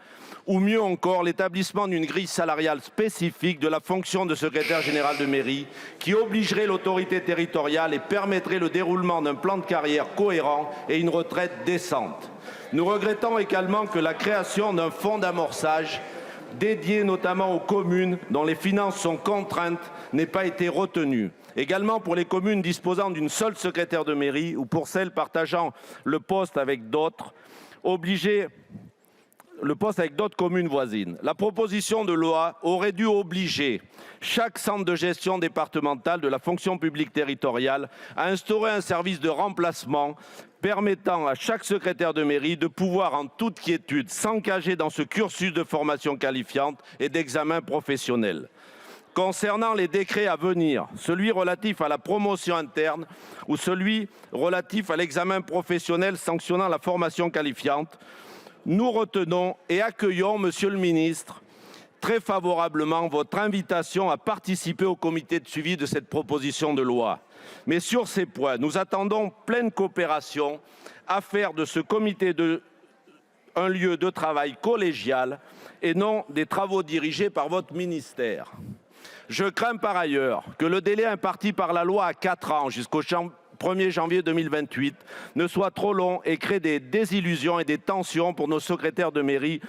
ou mieux encore l'établissement d'une grille salariale spécifique de la fonction de secrétaire général de mairie qui obligerait l'autorité territoriale et permettrait le déroulement d'un plan de carrière cohérent et une retraite décente. Nous regrettons également que la création d'un fonds d'amorçage dédié notamment aux communes dont les finances sont contraintes n'ait pas été retenue. Également pour les communes disposant d'une seule secrétaire de mairie ou pour celles partageant le poste avec d'autres communes voisines. La proposition de loi aurait dû obliger chaque centre de gestion départemental de la fonction publique territoriale à instaurer un service de remplacement permettant à chaque secrétaire de mairie de pouvoir en toute quiétude s'engager dans ce cursus de formation qualifiante et d'examen professionnel. Concernant les décrets à venir, celui relatif à la promotion interne ou celui relatif à l'examen professionnel sanctionnant la formation qualifiante, nous retenons et accueillons, Monsieur le ministre, très favorablement votre invitation à participer au comité de suivi de cette proposition de loi. Mais sur ces points, nous attendons pleine coopération à faire de ce comité un lieu de travail collégial et non des travaux dirigés par votre ministère. Je crains par ailleurs que le délai imparti par la loi à 4 ans jusqu'au 1er janvier 2028 ne soit trop long et crée des désillusions et des tensions pour nos secrétaires de mairie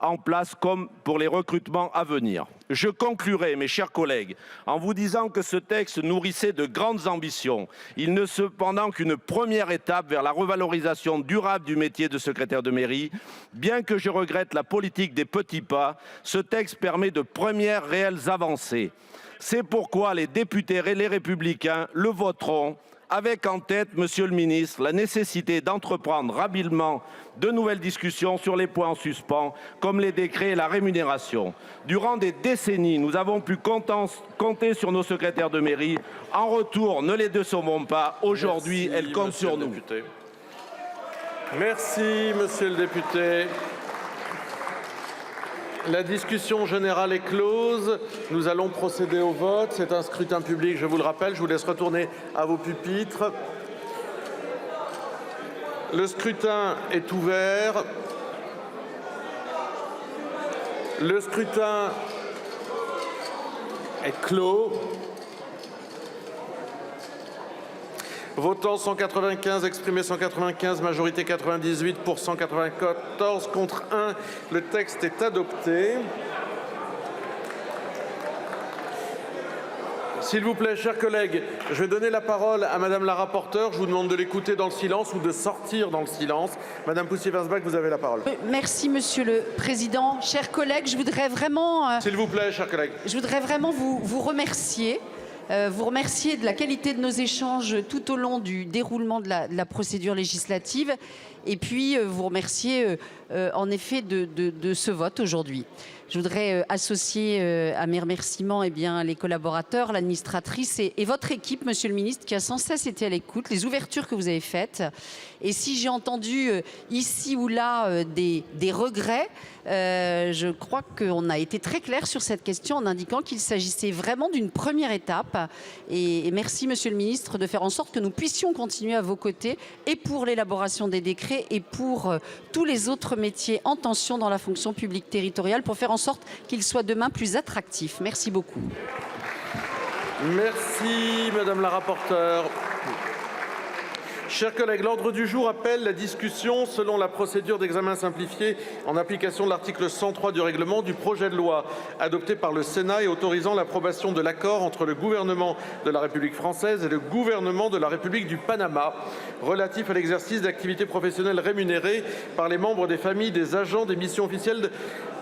en place comme pour les recrutements à venir. Je conclurai, mes chers collègues, en vous disant que ce texte nourrissait de grandes ambitions. Il n'est cependant qu'une première étape vers la revalorisation durable du métier de secrétaire de mairie. Bien que je regrette la politique des petits pas, ce texte permet de premières réelles avancées. C'est pourquoi les députés et les Républicains le voteront, avec en tête, Monsieur le ministre, la nécessité d'entreprendre rapidement de nouvelles discussions sur les points en suspens, comme les décrets et la rémunération. Durant des décennies, nous avons pu compter sur nos secrétaires de mairie. En retour, ne les décevons pas. Aujourd'hui, elles comptent sur nous. Merci, Monsieur le député. La discussion générale est close. Nous allons procéder au vote. C'est un scrutin public, je vous le rappelle. Je vous laisse retourner à vos pupitres. Le scrutin est ouvert. Le scrutin est clos. Votant 195, exprimé 195, majorité 98 pour 194, contre 1. Le texte est adopté. S'il vous plaît, chers collègues, je vais donner la parole à Madame la rapporteure. Je vous demande de l'écouter dans le silence ou de sortir dans le silence. Madame Poussier-Winsbach, vous avez la parole. Merci, Monsieur le Président. Chers collègues, je voudrais vraiment... S'il vous plaît, chers collègues. Je voudrais vraiment vous remercier. Vous remercier de la qualité de nos échanges tout au long du déroulement de la procédure législative et puis vous remercier en effet de ce vote aujourd'hui. Je voudrais associer à mes remerciements les collaborateurs, l'administratrice et votre équipe, Monsieur le ministre, qui a sans cesse été à l'écoute, les ouvertures que vous avez faites. Et si j'ai entendu ici ou là des regrets, je crois qu'on a été très clair sur cette question en indiquant qu'il s'agissait vraiment d'une première étape. Et merci, Monsieur le ministre, de faire en sorte que nous puissions continuer à vos côtés et pour l'élaboration des décrets et pour tous les autres métiers en tension dans la fonction publique territoriale pour faire en sorte qu'ils soient demain plus attractifs. Merci beaucoup. Merci, Madame la rapporteure. Chers collègues, l'ordre du jour appelle la discussion selon la procédure d'examen simplifié en application de l'article 103 du règlement du projet de loi adopté par le Sénat et autorisant l'approbation de l'accord entre le gouvernement de la République française et le gouvernement de la République du Panama relatif à l'exercice d'activités professionnelles rémunérées par les membres des familles des agents des missions officielles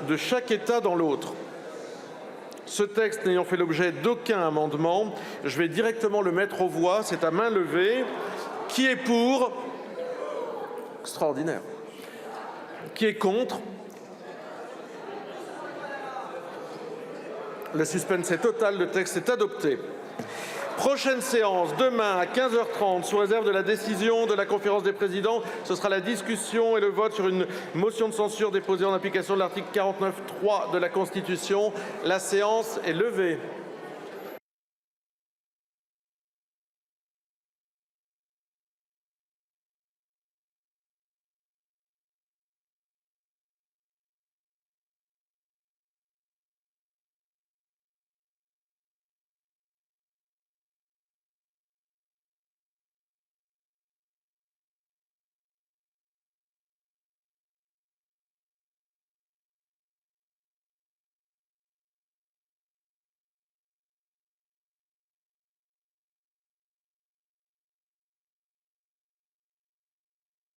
de chaque État dans l'autre. Ce texte n'ayant fait l'objet d'aucun amendement, je vais directement le mettre aux voix. C'est à main levée. Qui est pour? Extraordinaire. Qui est contre? Le suspense est total, le texte est adopté. Prochaine séance, demain à 15h30, sous réserve de la décision de la conférence des présidents. Ce sera la discussion et le vote sur une motion de censure déposée en application de l'article 49.3 de la Constitution. La séance est levée.